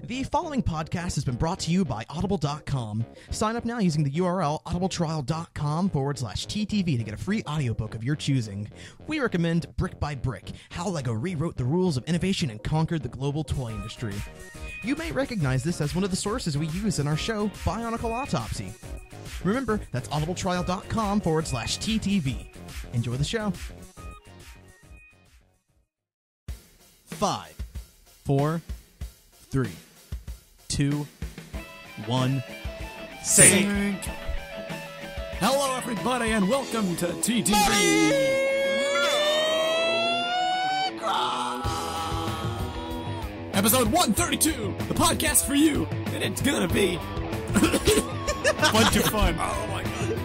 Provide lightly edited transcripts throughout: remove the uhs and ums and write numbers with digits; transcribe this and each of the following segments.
The following podcast has been brought to you by Audible.com. Sign up now using the URL audibletrial.com/TTV to get a free audiobook of your choosing. We recommend Brick by Brick, How LEGO Rewrote the Rules of Innovation and Conquered the Global Toy Industry. You may recognize this as one of the sources we use in our show, Bionicle Autopsy. Remember, that's audibletrial.com/TTV. Enjoy the show. 5, 4, 3, 2, 1, sync. Hello, everybody, and welcome to TTV. Episode 132, the podcast for you, and it's gonna be a bunch of fun. Oh my god.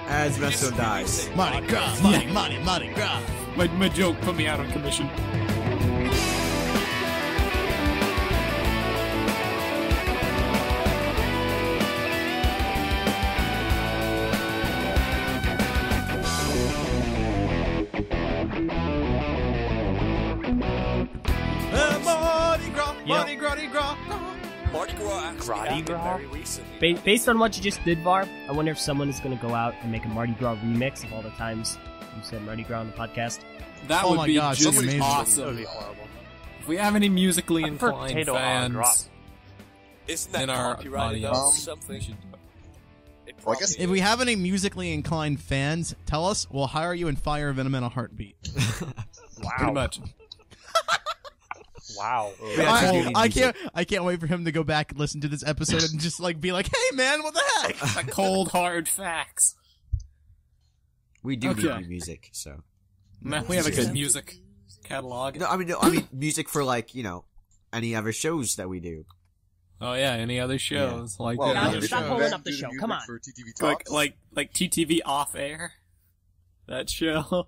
As Meso dies. Mardi Gras, Mardi Gras. My joke put me out on commission. Mardi Gras very recently. Based on what you just did, Var, I wonder if someone is going to go out and make a Mardi Gras remix of all the times you said Mardi Gras on the podcast. That Oh would my be gosh, just that's amazing. awesome. That would be horrible. If we have any musically I prefer inclined potato au gratin. fans Isn't that in our copyrighted audience, or we something? should do it. It Well, I guess probably If we is. have any musically inclined fans, tell us. We'll hire you in Fire Venom in a heartbeat. Pretty much. Wow. I can't wait for him to go back and listen to this episode and just like be like, "Hey man, what the heck?" The cold hard facts. We do Okay. need music, so. Nah, we have a good music catalog. No, I mean music for like, any other shows that we do. Oh yeah, any other shows like Well, Now that? stop holding up the show, come on. For TTV Like Talks. like TTV off air. That show.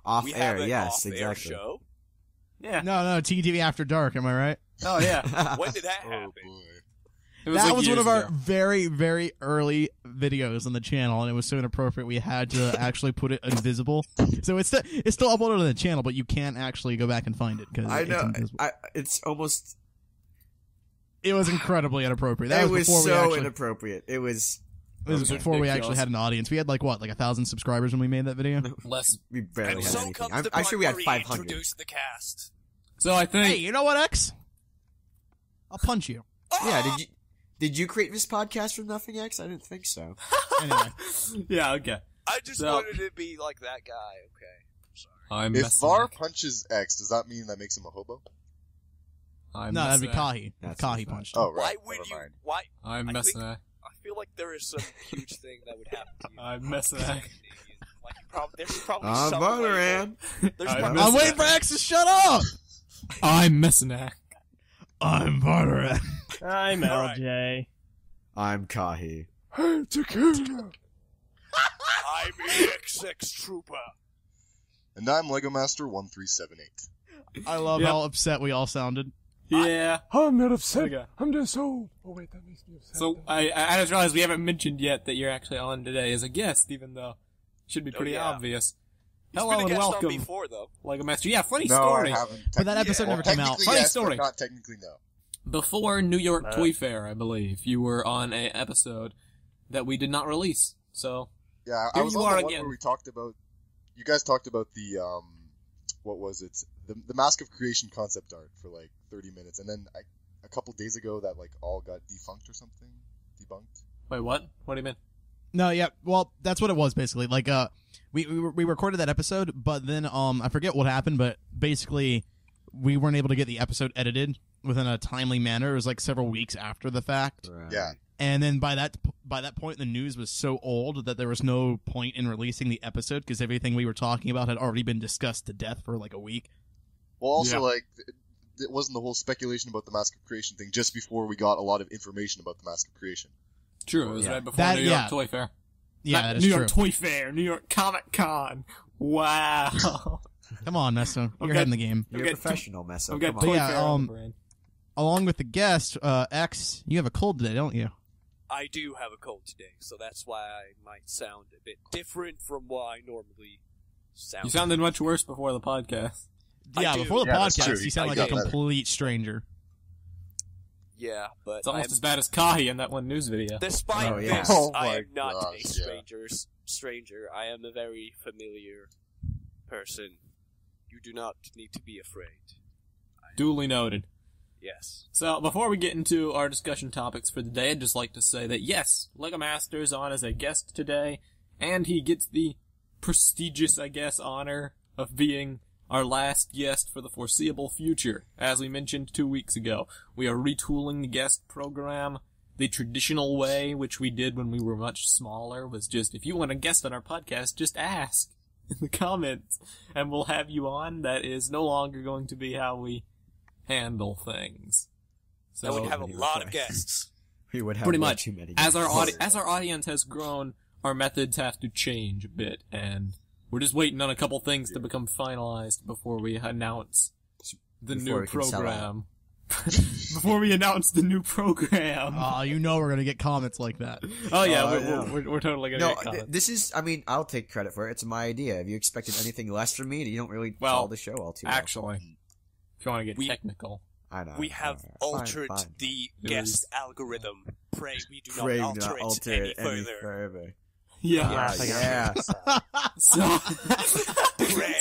Off We air, have an yes, off-air exactly. show. Yeah. No, TTV After Dark. Am I right? Oh yeah. When did that Oh happen? boy. It was That like was one years of our ago. very, very early videos on the channel, and it was so inappropriate we had to actually put it invisible. So it's still uploaded on the channel, but you can't actually go back and find it because I it's know. invisible. It's almost. It was incredibly inappropriate. That It was before we so actually, inappropriate. It was. It was before we actually ridiculous. had an audience. We had like 1,000 subscribers when we made that video. Less. We barely And had so anything. comes the I'm part sure we had where 500. introduce the cast. So I think Hey, you know what, X? I'll punch you. Yeah, did you create this podcast from nothing, X? I didn't think so. Anyway, yeah, okay. I just So- wanted to be like that guy. Okay, I'm sorry. I'm If messing Var up. punches X, does that mean that makes him a hobo? I'm no, that'd be messing up. Kahi. That's Kahi fine. punched him. Oh, Why right. would Never you? mind. Why? I'm I messing think- up. I feel like there is some huge thing that would happen to you. I'm messing up. Like there's probably I'm some way Motoran. There's I'm probably I'm messing waiting up. for X to shut up! I'm messing up. I'm Barteran. I'm Alright. LJ. I'm Kahi. I'm EX6 Trooper. And I'm Lego Master 1378. I love Yep. how upset we all sounded. Yeah. I'm not upset. Okay. I'm just old. Oh wait, that makes me upset. So I just realized we haven't mentioned yet that you're actually on today as a guest, even though it should be Oh, pretty yeah. obvious. He's Hello been a and guest on welcome, before, though. Lego Master. Yeah, funny No, story. I haven't. But that episode never came out. Technically Funny yes, story. but not technically no. Before New York Toy Fair, I believe, you were on a episode that we did not release. So Yeah, I Here was you on are the one again. where we talked about. You guys talked about the what was it? The Mask of Creation concept art for like 30 minutes, and then a couple days ago that like all got defunct or something, debunked. wait, what? What do you mean? No, yeah, well, that's what it was basically. Like, we recorded that episode, but then I forget what happened, but basically we weren't able to get the episode edited within a timely manner. It was like several weeks after the fact, Right. Yeah. and then by that point, the news was so old that there was no point in releasing the episode because everything we were talking about had already been discussed to death for like a week. Well, also Yeah. like it wasn't the whole speculation about the Mask of Creation thing just before we got a lot of information about the Mask of Creation. True, it was Yeah. right before That- New York yeah. Toy Fair. Yeah, Not that is New true. York Toy Fair, New York Comic Con. Wow. Come on, Meso, you're Okay. ahead in the game. You're Okay, a professional, Meso. I've got Come Toy on. yeah, Fair on the brain. Along with the guest, X, you have a cold today, don't you? I do have a cold today, so that's why I might sound a bit different from what I normally sound. You sounded much worse before the podcast. I Yeah, do. before the Yeah, that's podcast, true. you sound I like got a better. complete stranger. Yeah, but It's almost as bad as Kahi in that one news video. despite Oh, yeah. this, Oh I my am not gosh, a stranger. I am a very familiar person. You do not need to be afraid. Duly noted. Yes. So, before we get into our discussion topics for the day, I'd just like to say that yes, Lego Master is on as a guest today, and he gets the prestigious, I guess, honor of being our last guest for the foreseeable future. As we mentioned 2 weeks ago, we are retooling the guest program. The traditional way, which we did when we were much smaller, was just, if you want a guest on our podcast, just ask in the comments, and we'll have you on. That is no longer going to be how we handle things. So So we have a lot of guests. We would have pretty way much, too many as our guests. as our audience has grown, our methods have to change a bit, and we're just waiting on a couple things to become finalized before we announce the Before new we can sell program. Before we announce the new program. You know we're gonna get comments like that. Oh yeah, yeah. we're totally gonna No, get comments. this is, I mean, I'll take credit for it. It's my idea. If you expected anything less from me, you don't really Well, follow the show all too well. Actually, if you want to get We- technical. I know. We have altered fine. the guest algorithm. Pray we do Pray not do alter not it any further. Yeah. Yeah. So, Pray.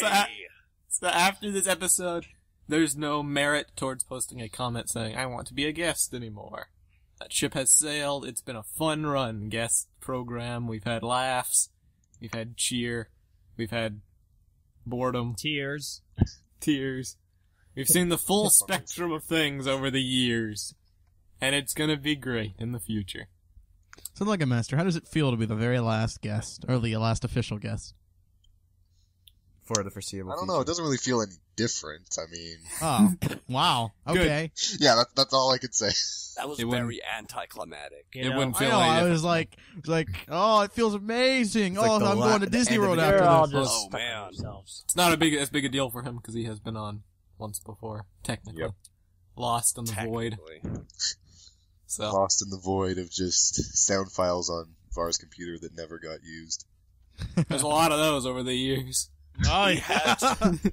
so after this episode, there's no merit towards posting a comment saying, I want to be a guest anymore. That ship has sailed. It's been a fun run guest program. We've had laughs. We've had cheer. We've had boredom. Tears. Tears. We've seen the full spectrum of things over the years. And it's gonna be great in the future. So, Lego Master, how does it feel to be the very last guest, or the last official guest? For the foreseeable I don't future. know. It doesn't really feel any different. I mean, Oh, wow. Okay. yeah, that's all I could say. That was It wouldn't- very anticlimactic. You It know? wouldn't I feel know. any I different. was like, oh, it feels amazing. It's like the I'm going to the Disney end of World the- after They're all this. just Oh, stuck on man. themselves. It's not as big a deal for him because he has been on once before, technically. Yep. Lost in the void. Technically. So, Lost in the void of just sound files on Var's computer that never got used. there's a lot of those over the years. Oh,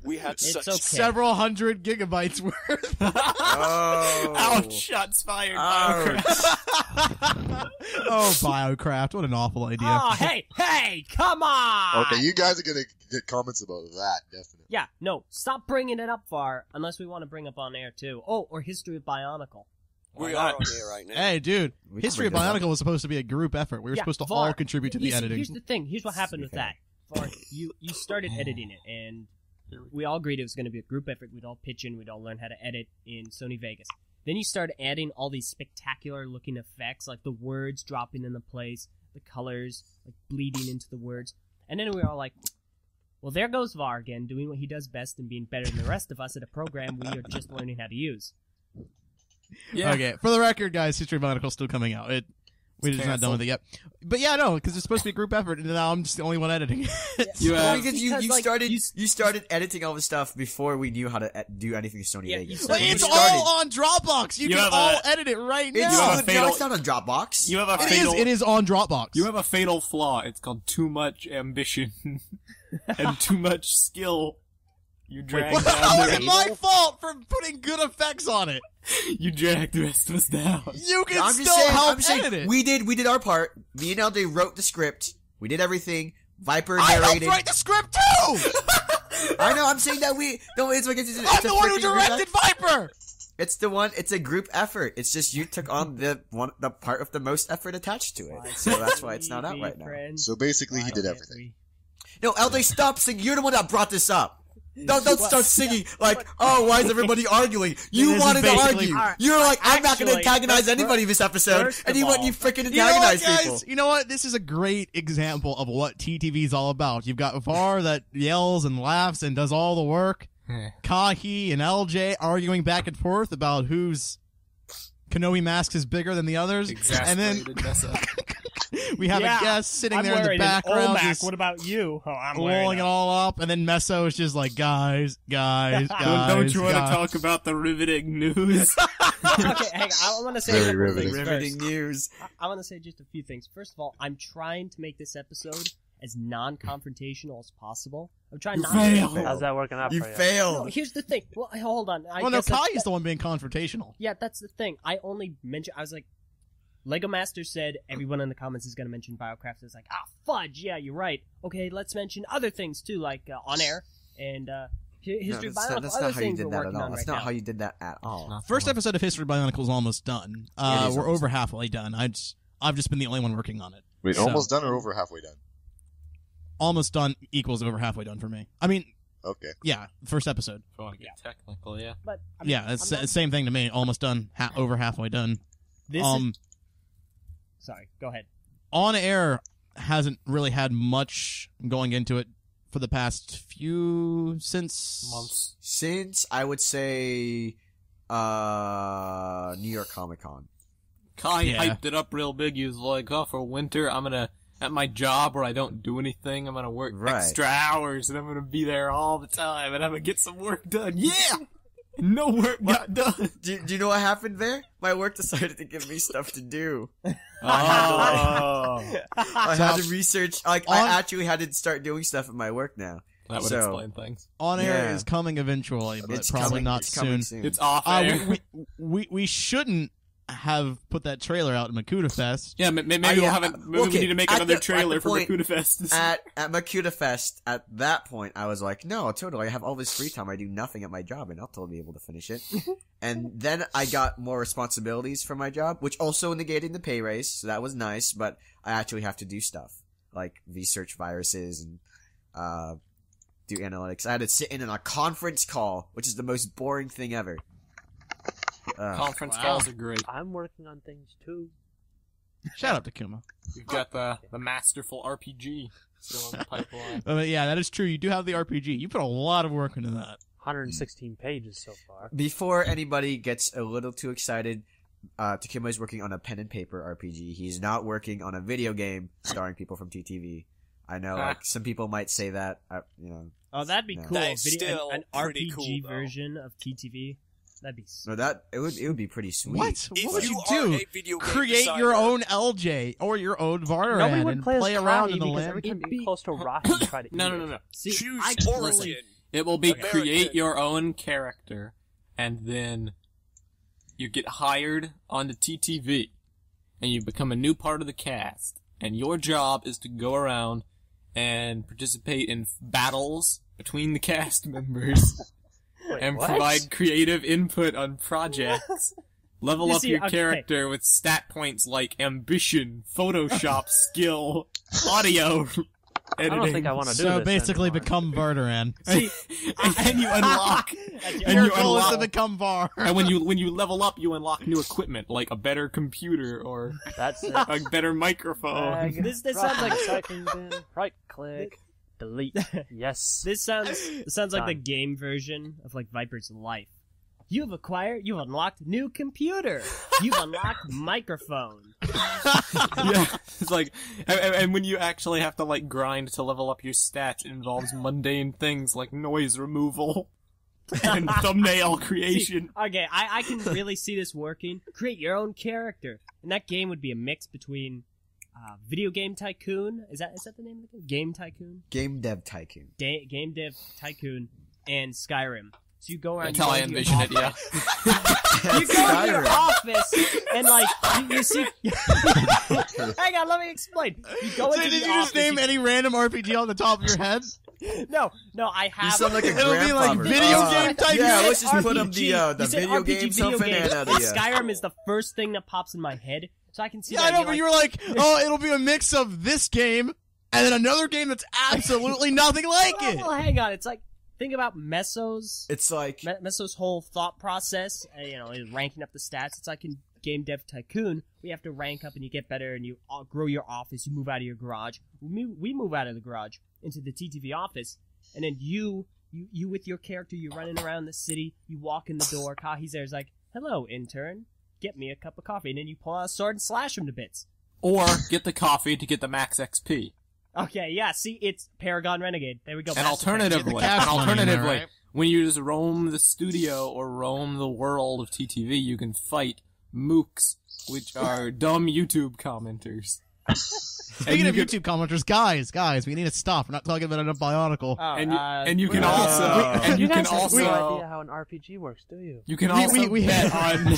We had It's such okay. Several hundred gigabytes worth. Oh. Ouch, shots fired. Ouch. Oh, Biocraft. What an awful idea. Oh, hey, come on! Okay, you guys are gonna get comments about that, definitely. Yeah, no, stop bringing it up far, unless we want to bring up on air, too. Oh, or History of Bionicle. We Why are not? on here right now. Hey, dude. We can History of bring this up. Bionicle was supposed to be a group effort. We were Yeah, supposed to Var, all contribute to the editing. Here's the thing. Here's what happened with that. Var, you started editing it, and we all agreed it was going to be a group effort. We'd all pitch in. We'd all learn how to edit in Sony Vegas. Then you started adding all these spectacular-looking effects, like the words dropping into place, the colors like bleeding into the words. And then we were all like, well, there goes Var again, doing what he does best and being better than the rest of us at a program we are just learning how to use. Yeah. Okay, for the record, guys, History of Bionicle is still coming out. We're just not done with it yet. But yeah, no, because it's supposed to be a group effort, and now I'm just the only one editing it. You Well, have, because you Because, like, started you- you started editing all the stuff before we knew how to do anything to Sony Yeah, Vegas. you Like, started- it's you all on Dropbox. You You can have all a- edit it right It's, now. have a fatal- no, it's not on Dropbox. you have a It fatal. is. It is on Dropbox. You have a fatal flaw. It's called too much ambition and too much skill. You drag Well, down how is the it my fault for putting good effects on it? You drag the rest of us down. You can I'm still just saying. help I'm saying edit it. we did our part. Me and LJ wrote the script. We did everything. Viper I helped narrated. write the script too. I know. I'm saying that we. No, it's like it's I'm a the one who freaking group directed Viper. It's the one. It's a group effort. It's just you took on the part of the most effort attached to it. So that's why it's not out right now. So basically, he did everything. No, LJ, stop singing. You're the one that brought this up. Don't start singing like, oh, why is everybody arguing? You This is wanted to basically- argue. You're like, I'm not going to Actually, antagonize first- anybody this episode, first and of you went all- you freaking You know what, antagonize people. guys? You know what? This is a great example of what TTV is all about. You've got Var that yells and laughs and does all the work. Kahi and LJ arguing back and forth about whose Kanohi mask is bigger than the others. And then Exasperated mess up. we have Yeah, a guest sitting I'm there in the wearing an background Olmec. just What about you? Oh, I'm wearing rolling it all up. And then Meso is just like, guys. Don't you want to talk about the riveting news? Okay, hang on. I want to say Very a couple riveting. things Riveting first. news. I want to say just a few things. First of all, I'm trying to make this episode as non-confrontational as possible. I'm trying not failed. to. How's that working out You for you? No, failed. here's the thing. Well, hold on. Well, no, Kai's the one being confrontational. Yeah, that's the thing. I only mentioned. I was like, Lego Master said everyone in the comments is going to mention Biocraft. It's like, fudge. Yeah, you're right. Okay, let's mention other things too, like On Air and History of Bionicle. That's Other not how you things did we're that at working all. on That's right not now. how you did that at all. First episode of History Bionicle is almost done. It is We're almost over halfway done. I've just been the only one working on it. Wait, So- almost done or over halfway done? Almost done equals over halfway done for me. I mean, Okay. yeah, first episode. If you want to get technical, yeah. But I mean, Yeah, it's I'm not- same thing to me. Almost done. Over halfway done. This is, sorry, go ahead. On Air hasn't really had much going into it for the past few Months. Since I would say New York Comic Con. Kai Yeah. hyped it up real big. He was like, "Oh, for winter, I'm gonna at my job where I don't do anything. I'm gonna work Right. extra hours, and I'm gonna be there all the time, and I'm gonna get some work done." Yeah, no work got done. Do you know what happened there? My work decided to give me stuff to do. Oh, I had to research. Like, I On- actually had to start doing stuff at my work now. that would So- explain things. On Air Yeah. is coming eventually, but It's probably coming, not it's coming soon. soon. It's off air. We shouldn't have put that trailer out in Makuta Fest. Yeah, maybe yeah, we'll have it. Maybe we okay, need to make at another the trailer for point- Makuta Fest. at Makuta Fest, at that point, I was like, no, totally. I have all this free time. I do nothing at my job, and I'll totally be able to finish it. And then I got more responsibilities for my job, which also negated the pay raise, so that was nice, but I actually have to do stuff, like research viruses and do analytics. I had to sit in on a conference call, which is the most boring thing ever. Conference calls are great. I'm working on things too. Shout out to Kuma. We've got the masterful RPG still in the pipeline. Yeah, that is true. You do have the RPG. You put a lot of work into that. 116 pages so far. Before anybody gets a little too excited, Takuma is working on a pen and paper RPG. He's not working on a video game starring people from TTV. I know, like, some people might say that, Oh, that'd be No. cool. That is still an pretty RPG cool, though. version of TTV. That'd be. No, it would be pretty sweet. What? If What would you are do? a video game Create your designer- own LJ or your own Vardan Nobody would and play as play around Kahi in the because land. every time It'd you be- get close to a rock, you try to eat No. it. See, Choose I origin. It will be American. create your own character, and then you get hired onto TTV, and you become a new part of the cast. And your job is to go around and participate in battles between the cast members Wait, and what? provide creative input on projects. Level You up see, your okay. character with stat points like ambition, Photoshop skill, audio I editing. don't think I want to do So this basically anymore. become Vardan. and you unlock. That's And Your you goal is to unlock- become Var. And when you level up, you unlock new equipment like a better computer or That's it. a better microphone. Drag, This sounds drop like- recycling bin, right click, delete. Yes. This sounds like the Done. game version of like Viper's life. You've unlocked new computer. You've unlocked microphone. Yeah, it's like, and when you actually have to like grind to level up your stats, it involves mundane things like noise removal and thumbnail creation. Okay, I can really see this working. Create your own character, and that game would be a mix between Video Game Tycoon. Is that the name of the game? Game Tycoon. Game Dev Tycoon. Game Dev Tycoon and Skyrim. So you go around. That's how I you go into envision your it. Yeah. You go into your Skyrim. office and like you see. Hang on, let me explain. You go So into did the you just office, name any random RPG on the top of your head? No, I You have. sound like a It'll be like grandfather. video game type Yeah, shit. let's just put up the You said video RPG, game video something game. out of you. Skyrim is the first thing that pops in my head, so I can see. Yeah, that I know, being but you were like, oh, it'll be a mix of this game and then another game that's absolutely nothing like it. Well, hang on. It's like think about Meso's It's like Meso's whole thought process. Ranking up the stats. It's like in Game Dev Tycoon, we have to rank up and you get better and you grow your office. You move out of your garage. We move out of the garage into the TTV office, and then you with your character, you're running around the city. You walk in the door. Kahi's there. He's like, "Hello, intern. Get me a cup of coffee." And then you pull out a sword and slash him to bits. Or get the coffee to get the max XP. Okay, yeah. See, it's Paragon Renegade. There we go. And Mass Effect. alternatively, cash money in there, right? when you just roam the studio or roam the world of TTV, you can fight mooks, which are dumb YouTube commenters. Speaking of YouTube commenters, guys, we need to stop. We're not talking about a Bionicle. And you can also You guys have no idea how an RPG works, do you? You can also we bet on.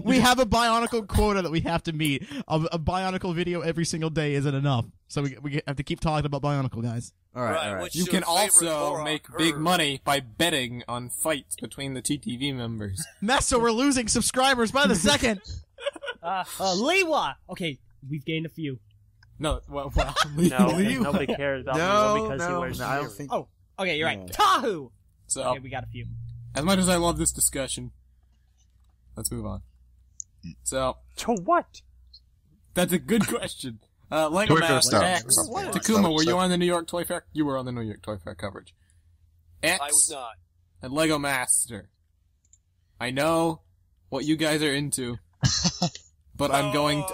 we have a Bionicle quota that we have to meet. A Bionicle video every single day isn't enough, so we have to keep talking about Bionicle, guys. All right. What's You your can favorite also Korok make herb? big money by betting on fights between the TTV members. Messa, we're losing subscribers by the second. Lewa! Okay, we've gained a few. No, well, No, nobody cares about Leo because he wears I don't jewelry. think. Oh, okay, you're right. Yeah. Tahu! So, Okay, we got a few. as much as I love this discussion, let's move on. So, To what? that's a good question. Lego Toy Fair Master stuff. X. What? Takuma, were you on the New York Toy Fair? You were on the New York Toy Fair coverage. X I was not. and Lego Master. I know what you guys are into, but I'm going to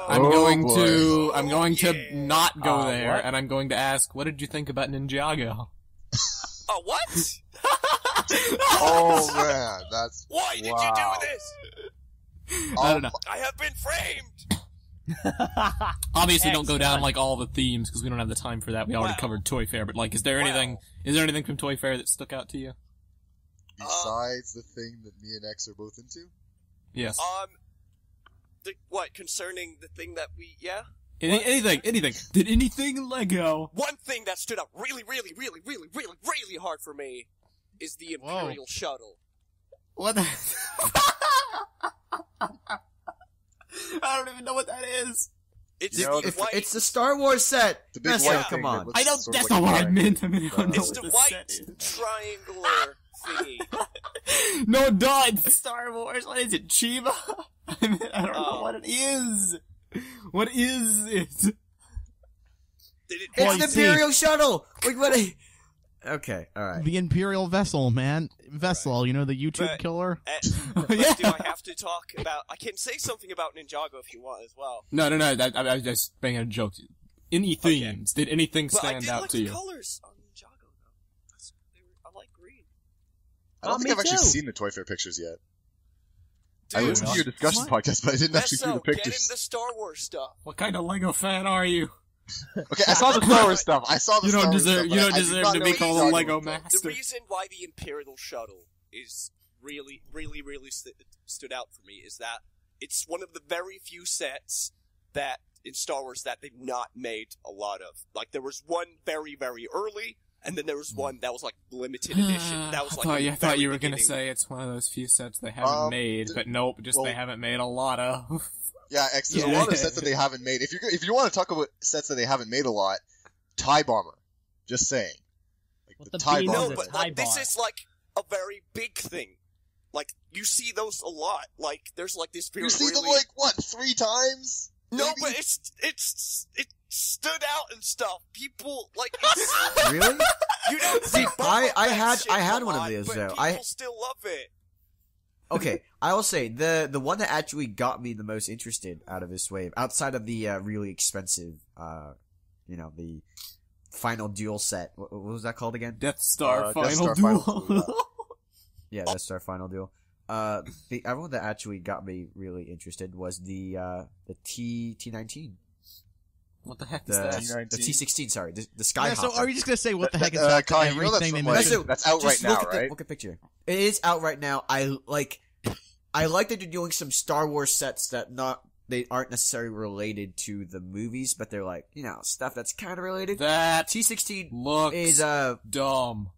not go there, what? and I'm going to ask, what did you think about Ninjago? Oh, what? Oh man, that's Why did you wow. do this? I don't know. I have been framed. Obviously, don't go down Excellent. like all the themes because we don't have the time for that. We already Wow. covered Toy Fair, but like, is there anything? Wow. Is there anything from Toy Fair that stuck out to you? Besides the thing that me and X are both into. Yes. Concerning the thing that yeah? Anything. Did anything Lego? One thing that stood out really hard for me is the Imperial Shuttle. What? The... I don't even know what that is. It's You know, the white, It's the Star Wars set. The big Messa, white come thing on. that looks I don't. sort of That's like not a what I dragon. meant. I mean, I don't know it's what the this white set is. triangular thingy. No, duh, it's Star Wars. What is it, Chiba? I mean, I don't know Oh. what it is. What is it? Did it Well, It's you the see- Imperial shuttle. Like what? Okay, all right. The Imperial Vessel, man. Vessel, you know, the YouTube But- killer? But Yeah. do I have to talk about... I can say something about Ninjago if you want as well. No. I was just making a joke. Any themes? Did anything But I stand did out like to the you? colors on Ninjago, though. I like green. I don't me think I've actually too. seen the Toy Fair pictures yet. I Dude, listened to your discussion podcast, but I didn't actually see the Meso, get in pictures. the Star Wars stuff. What kind of Lego fan are you? Okay, I saw the Star Wars stuff. I saw the You Star don't Wars deserve. stuff, You but don't I did deserve not to know be what called a Ninjago Lego was. The master. reason why the Imperial Shuttle is really stood out for me is that it's one of the very few sets that in Star Wars that they've not made a lot of. Like there was one very early, and then there was one that was like limited edition. That was like I thought you were going gonna to say it's one of those few sets they haven't made, but nope, just well- they haven't made a lot of. Yeah, X, there's a Yeah. lot of sets that they haven't made. If you want to talk about sets that they haven't made a lot, TIE Bomber. Just saying. Like What the the TIE beans No, Bomber. is but TIE like, this bar. is like a very big thing. Like you see those a lot. Like there's like this very You see them really- like, what, 3 times? No, Maybe? but it stood out and stuff. People like it's, Really? you don't See, see Boba I Fett had- shit I had a one of lot, those, but though. People still love it. Okay, I will say the one that actually got me the most interested out of this wave, outside of the really expensive, the final duel set. What was that called again? Death Star Death Final Star Duel. Final Duel, Yeah, Death Star Final Duel. The one that actually got me really interested was the T19, What the heck is the that? T19? the T16. Sorry, the Skyhopper. Yeah, so are you just gonna say what the heck is Kahi, that? you know that's Everything they from, like, mentioned? that's out Just right now, look at right? Look at the picture. It is out right now. I like that they're doing some Star Wars sets that they aren't necessarily related to the movies, but they're like, stuff that's kind of related. That T16 looks is dumb.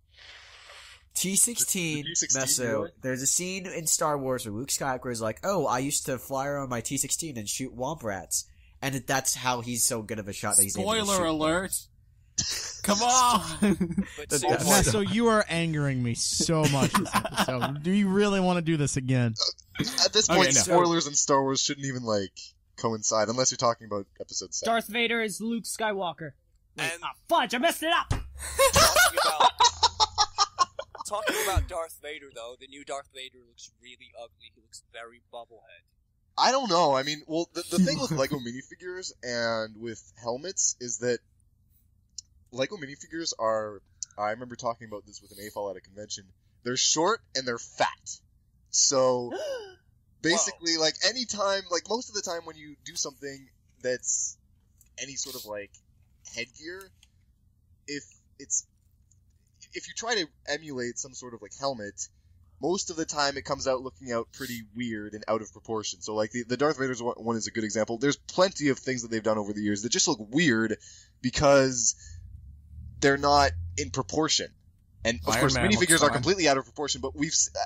T16 The T16, Meso. really? There's a scene in Star Wars where Luke Skywalker is like, "Oh, I used to fly around my T16 and shoot womp rats," and that's how he's so good of a shot that he's able to Spoiler shoot. alert! Come on! But That- seriously, Yeah, so you are angering me so much this episode. Do you really want to do this again? At this Okay, point, no. spoilers in Star Wars shouldn't even, coincide, unless you're talking about episode 7. Darth Vader is Luke Skywalker. Wait, And- fudge, I messed it up! talking about Darth Vader though, the new Darth Vader looks really ugly. He looks very bubblehead. I don't know. I mean, well, the thing with Lego minifigures and with helmets is that Lego minifigures are, I remember talking about this with an AFOL at a convention, they're short and they're fat. So, basically, anytime, most of the time when you do something that's any sort of like headgear, if you try to emulate some sort of like helmet, most of the time it comes out looking out pretty weird and out of proportion. So like the Darth Vader's one is a good example. There's plenty of things that they've done over the years that just look weird because they're not in proportion. And of course, minifigures are completely out of proportion, but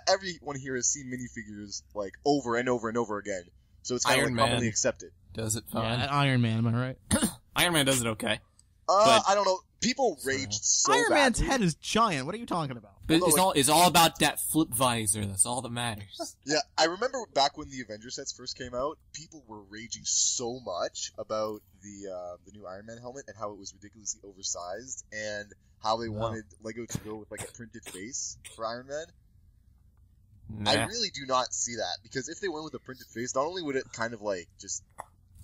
everyone here has seen minifigures like over and over and over again. So it's kind of like commonly accepted. Does it fine? Yeah, Iron Man, am I right? Iron Man does it okay. I don't know. People raged so Iron Man's badly. head is giant. What are you talking about? But it's all about that flip visor. That's all that matters. Yeah, I remember back when the Avengers sets first came out, people were raging so much about the new Iron Man helmet and how it was ridiculously oversized and how they wanted Lego to go with like a printed face for Iron Man. Nah. I really do not see that, because if they went with a printed face, not only would it kind of like just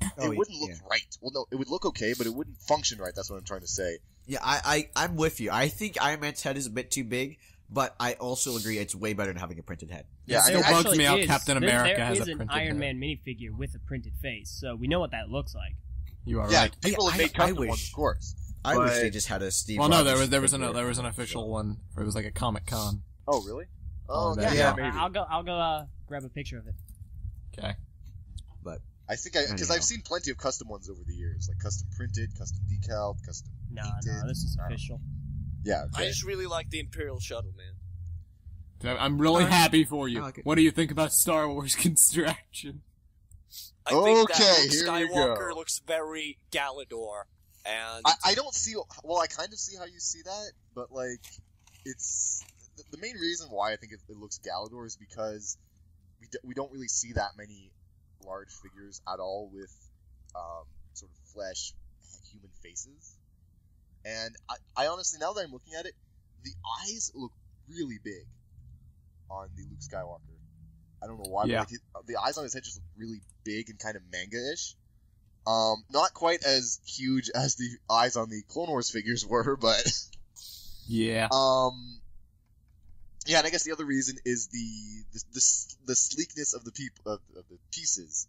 it wouldn't look right. Well, no, it would look okay, but it wouldn't function right. That's what I'm trying to say. Yeah, I'm with you. I think Iron Man's head is a bit too big, but I also agree it's way better than having a printed head. Yeah, it still bugs me out. Captain America there has is a printed an Iron head. Man minifigure with a printed face, so we know what that looks like. You are Yeah, right. people have made custom ones, of course. I wish they just had a Steve. Well, no, Rogers there was figure. an official one. Where it was like a Comic-Con. Oh, really? Oh, Yeah. yeah, Maybe. maybe. I'll go grab a picture of it. Okay. I think because I've seen plenty of custom ones over the years, like custom printed, custom decaled, custom No, painted. this is official. Yeah, I okay. just really like the Imperial Shuttle, man. I'm really happy for you. I like it. What do you think about Star Wars Constraction? I think Okay, that here we Luke Skywalker go. looks very Galador, and I don't see. Well, I kind of see how you see that, but like, it's the main reason why I think it looks Galador is because we don't really see that many large figures at all with sort of flesh human faces, and I honestly, now that I'm looking at it, the eyes look really big on the Luke Skywalker. I don't know why, Yeah. but like the eyes on his head just look really big and kind of manga-ish. Not quite as huge as the eyes on the Clone Wars figures were, but Yeah. yeah, and I guess the other reason is the sleekness of the of the pieces.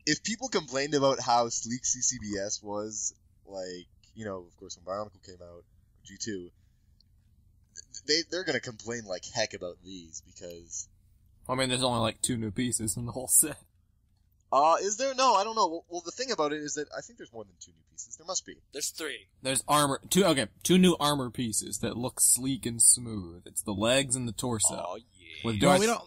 If people complained about how sleek CCBS was, like, you know, of course when Bionicle came out, G2, they're gonna complain like heck about these because. I mean, there's only like 2 new pieces in the whole set. Is there? No, I don't know. Well, the thing about it is that I think there's more than 2 new pieces. There must be. there's 3. There's two new armor pieces that look sleek and smooth. It's the legs and the torso. Oh yeah. With Well, Darth, we don't.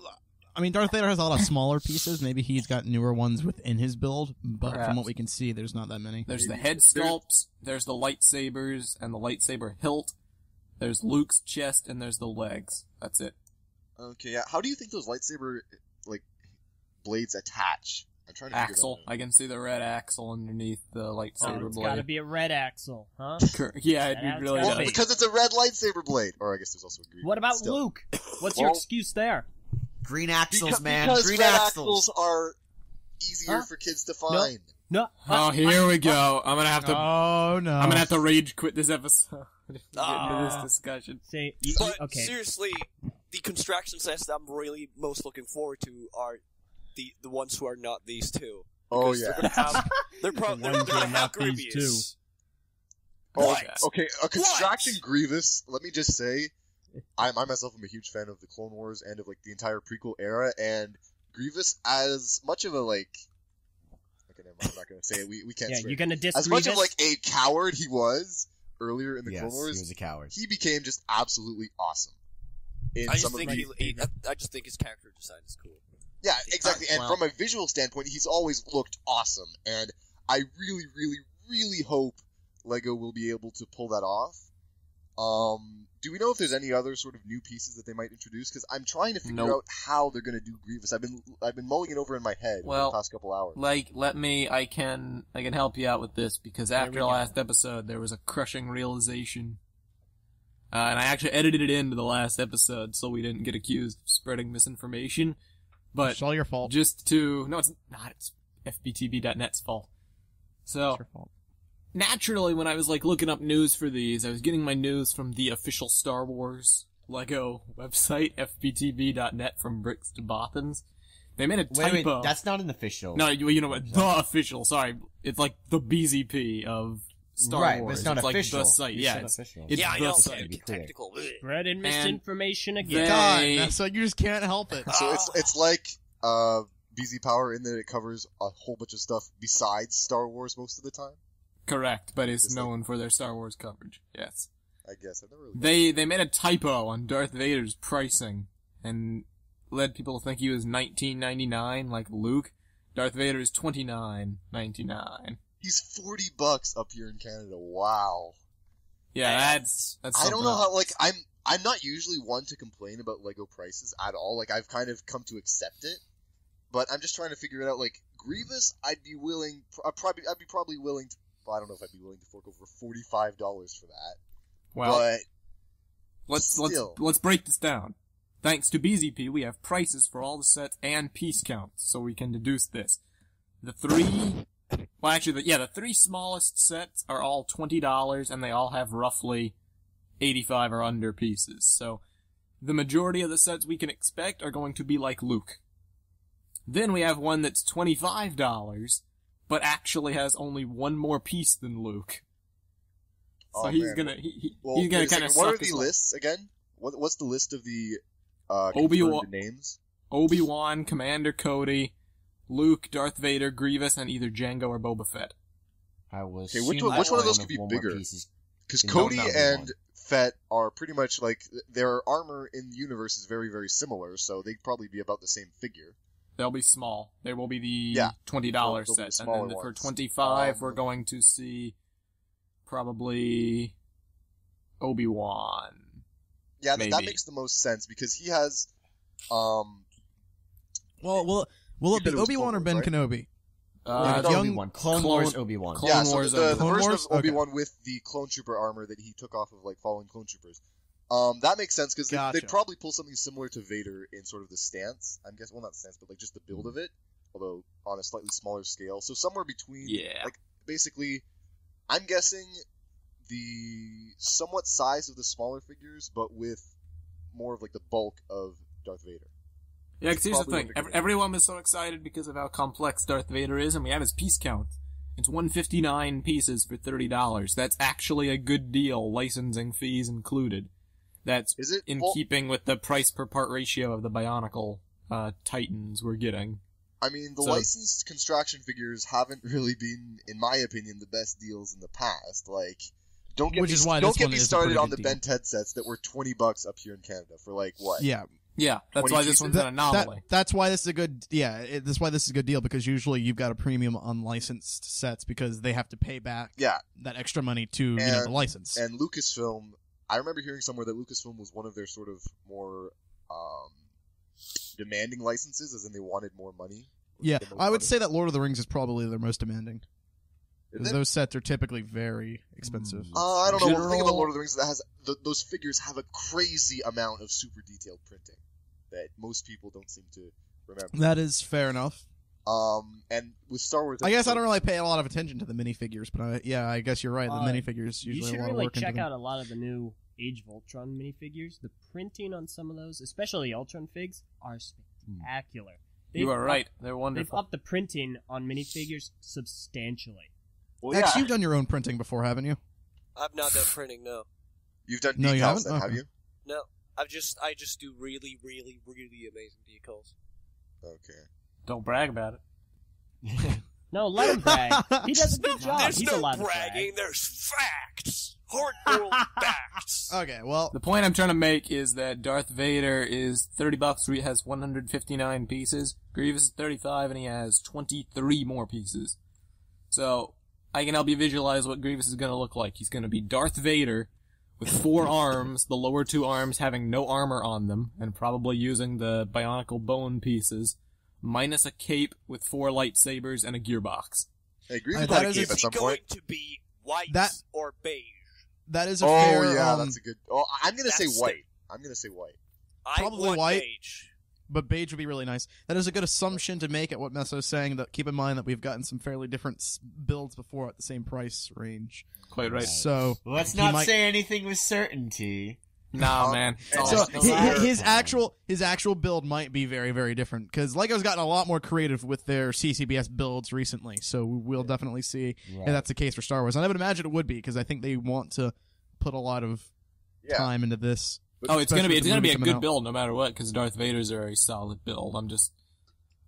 I mean, Darth Vader has a lot of smaller pieces. Maybe he's got newer ones within his build, but Perhaps. from what we can see, there's not that many. there's the head sculpts, there's the lightsabers and the lightsaber hilt, there's Luke's chest, and there's the legs. That's it. Okay, yeah. How do you think those lightsaber like blades attach? I'm trying to figure Axle. that out. I can see the red axle underneath the lightsaber It's gotta blade. be a red axle, huh? Yeah, That it really has Well, gotta does. be. because it's a red lightsaber blade. Or I guess there's also a green. What about still. Luke? What's your Well- excuse there? Green axles, man. Because Green red axles. are easier Huh? for kids to find. No. Oh, here we go. I'm gonna have to. Oh no! I'm gonna have to rage quit this episode to get into this Ah. discussion. Say, But okay. seriously, the construction sets that I'm really most looking forward to are the ones who are not these 2. Oh Because yeah. they're gonna have they're ones gonna who are have not these Grievous. Oh, What? okay. A Constraction Grievous. Let me just say, I myself am a huge fan of the Clone Wars and of like the entire prequel era, and Grievous, as much of a like. Okay, never mind. I'm not gonna say it. We can't. Yeah, swear. you're gonna diss As much Grievous? of like a coward he was earlier in the Yes, Clone he Wars, was a coward. he became just absolutely awesome. In I just some of think the- I just think his character design is cool. Yeah, exactly. And Well- from a visual standpoint, he's always looked awesome. And I really, really, really hope Lego will be able to pull that off. Do we know if there's any other sort of new pieces that they might introduce? Because I'm trying to figure Nope. out how they're going to do Grievous. I've been mulling it over in my head Well, over the past couple hours. I can help you out with this because we after go. last episode there was a crushing realization. And I actually edited it into the last episode so we didn't get accused of spreading misinformation. But It's all your fault. no, it's not. It's FBTV.net's fault. So, It's your fault. naturally, when I was like looking up news for these, I was getting my news from the official Star Wars Lego website, fbtv.net, from Bricks to Bothans. They made a typo. Wait, that's not an official. No, you know what? The official. Sorry, it's like the BZP of Star right, Wars. but it's not official. Like the site. You yeah, said it's, official. it's I the know. site. Technical. Bread and misinformation They- again. God, that's like you just can't help it. So it's like BZ Power in that it covers a whole bunch of stuff besides Star Wars most of the time. Correct, but it's It's known for their Star Wars coverage. Yes. I guess I've never really. They made a typo on Darth Vader's pricing and led people to think he was $19.99 like Luke. Darth Vader is $29.99. He's $40 up here in Canada. Wow. Yeah, that's I something don't know how. else. Like I'm not usually one to complain about Lego prices at all. Like I've kind of come to accept it, but I'm just trying to figure it out. Like Grievous, I'd be probably willing to. Well, I don't know if I'd be willing to fork over $45 for that. Well, But let's break this down. Thanks to BZP, we have prices for all the sets and piece counts, so we can deduce this. The three smallest sets are all $20, and they all have roughly 85 or under pieces. So, the majority of the sets we can expect are going to be like Luke. Then we have one that's $25, but actually has only one more piece than Luke. So he's gonna he's gonna kind of. What are the lists again? What's the list of the Obi-Wan names? Obi-Wan, Commander Cody, Luke, Darth Vader, Grievous, and either Jango or Boba Fett. I was. Okay, which one of those could be bigger? Because Cody and Fett are pretty much like their armor in the universe is very, very similar, so they'd probably be about the same figure. They'll be small. There will be the $20 They'll be set, the and then for $25, we're going to see probably Obi-Wan. Yeah, that Maybe. makes the most sense because he has. Well, will it be said it was Obi-Wan or Clone Ben Wars, right? Kenobi? Young Obi-Wan. Clone Wars Obi-Wan. Clone Yeah, so Wars the Obi-Wan. version Wars? of Obi-Wan with the clone trooper armor that he took off of like fallen clone troopers. That makes sense because Gotcha. they'd probably pull something similar to Vader in sort of the stance. I'm guessing, well, not the stance, but like just the build of it, although on a slightly smaller scale. So somewhere between, like basically, I'm guessing the somewhat size of the smaller figures, but with more of like the bulk of Darth Vader. Yeah, because here's the Probably thing. what they're gonna Everyone was so excited because of how complex Darth Vader is, and we have his piece count. It's 159 pieces for $30. That's actually a good deal, licensing fees included. That's Is it? in Well, keeping with the price per part ratio of the Bionicle Titans we're getting. I mean, the So- licensed construction figures haven't really been, in my opinion, the best deals in the past. Like, don't get Which me, is why don't this get one me is a started pretty on good the deal. Ben Ted sets that were $20 up here in Canada for like what? Yeah, Yeah, that's 20 why this pieces? one's an anomaly. that's why this is a good. Yeah, that's why this is a good deal because usually you've got a premium on licensed sets because they have to pay back Yeah, that extra money to the license. and Lucasfilm. I remember hearing somewhere that Lucasfilm was one of their sort of more demanding licenses, as in they wanted more money. Yeah, Get more I would money. say that Lord of the Rings is probably their most demanding. Is Because it? those sets are typically very expensive. I don't know. The thing about General- Lord of the Rings is that has those figures have a crazy amount of super detailed printing that most people don't seem to remember. That is fair enough. And with Star Wars, I guess I don't really pay a lot of attention to the minifigures, but I guess you're right. The minifigures You usually should a lot of really work into check them. out a lot of the new Age of Ultron minifigures. The printing on some of those, especially the Ultron figs, are spectacular. You are right. They're They've wonderful. upped the printing on minifigures substantially. Well, X, yeah. you've done your own printing before, haven't you? I've not done printing, no. You've done No, decals, you haven't? then, have Okay. you? No. I just do really, really, really amazing decals. Okay. Don't brag about it. No, let him brag. He does a good job. There's He's no allowed to bragging, brag. there's facts! Hard-boiled facts! Okay, well, The point I'm trying to make is that Darth Vader is $30, he has 159 pieces. Grievous is 35, and he has 23 more pieces. So, I can help you visualize what Grievous is gonna look like. He's gonna be Darth Vader with 4 arms, the lower 2 arms having no armor on them, and probably using the Bionicle bone pieces, minus a cape with 4 lightsabers and a gearbox. Hey, Grievous that had a is cape Is at he some going point. to be white That- or beige? that is a Oh fair. yeah, that's a good. Oh, I'm gonna say That's white. I'm gonna say white. I Probably want white. beige. But beige would be really nice. That is a good assumption to make at what Messo's saying. That keep in mind that we've gotten some fairly different builds before at the same price range. Quite right. So Let's he not might- say anything with certainty. Nah, man. So Yeah. his actual build might be very, very different because Lego's gotten a lot more creative with their CCBS builds recently. So we'll definitely see if that's the case for Star Wars. And I would imagine it would be because I think they want to put a lot of time into this. Oh, it's gonna be a good out. build no matter what because Darth Vader's a very solid build.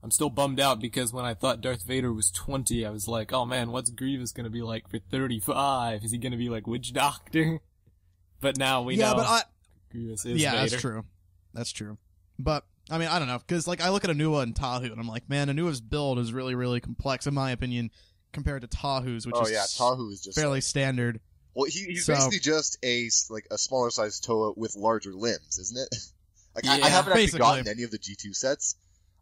I'm still bummed out because when I thought Darth Vader was 20, I was like, oh man, what's Grievous gonna be like for 35? Is he gonna be like Witch Doctor? But now we know. But Grievous is yeah, Vader. That's true. But I mean, I don't know because like I look at Anua and Tahu and I'm like, man, Anua's build is really, really complex in my opinion compared to Tahu's, which Tahu is just fairly standard. Well, he's basically just a smaller sized Toa with larger limbs, isn't it? Like I haven't actually gotten any of the G2 sets.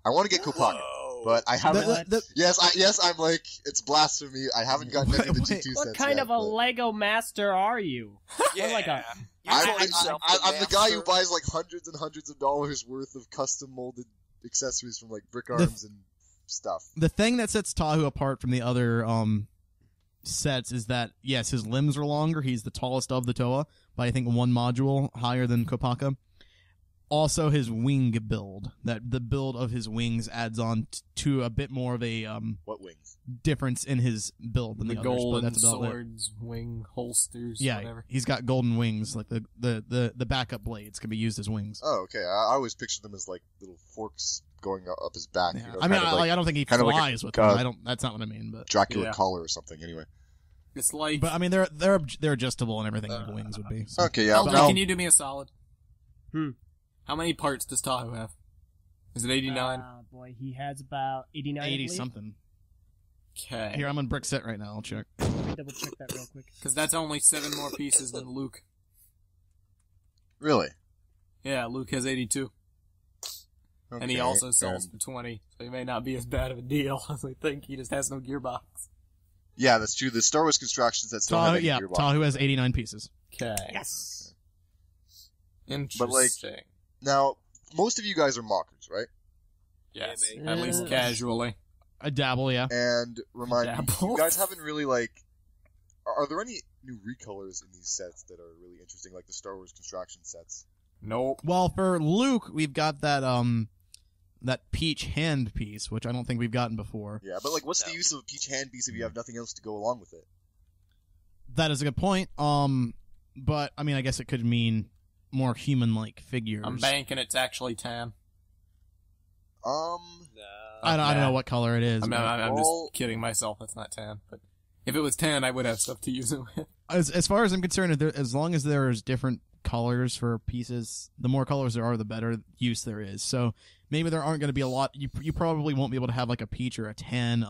I want to get Kopanga, but I haven't. Yes, I'm like it's blasphemy. I haven't gotten any of the G2 sets. What kind of a Lego master are you? Yeah. Like I'm the guy who buys like hundreds and hundreds of dollars worth of custom molded accessories from like Brick Arms and stuff. The thing that sets Tahu apart from the other sets is that yes, his limbs are longer. He's the tallest of the Toa by I think one module higher than Kopaka. Also, his wing build. That the build of his wings adds on to a bit more of a what wings difference in his build than the others. Golden but that's about swords, wing holsters. Yeah, whatever. he's got golden wings. Like the backup blades can be used as wings. Oh, okay. I always pictured them as like little forks going up his back. Yeah. You know, I mean, I don't think he kind of flies with them. I don't. That's not what I mean. But Dracula collar or something. Anyway. It's like. But I mean, they're adjustable and everything like wings would be. So. Okay, yeah. Elton, can you do me a solid? How many parts does Tahu have? Is it 89? Boy, he has about 89. 80 something. Okay. Here, I'm on brick set right now. I'll check. Let me double check that real quick. Because that's only 7 more pieces than Luke. Really? Yeah, Luke has 82. Okay, and he also sells for 20, so he may not be as bad of a deal as I think. He just has no gearbox. Yeah, that's true. The Star Wars constructions that still have yeah, gearbox. Tahu has 89 pieces. Okay. Yes. Interesting. But like, now, most of you guys are mockers, right? Yes, at least casually. A dabble, yeah. And remind me, Dabble. you guys haven't really like. Are there any new recolors in these sets that are really interesting, like the Star Wars construction sets? Nope. Well, for Luke, we've got that that peach hand piece, which I don't think we've gotten before. Yeah, but like, what's the use of a peach hand piece if you have nothing else to go along with it? That is a good point. But I mean, I guess it could mean more human-like figures. I'm banking it's actually tan. I don't know what color it is. I'm just kidding myself. It's not tan, but if it was tan, I would have stuff to use it with. As far as I'm concerned, as long as there's different colors for pieces, the more colors there are, the better use there is. So maybe there aren't going to be a lot. You probably won't be able to have like a peach or a tan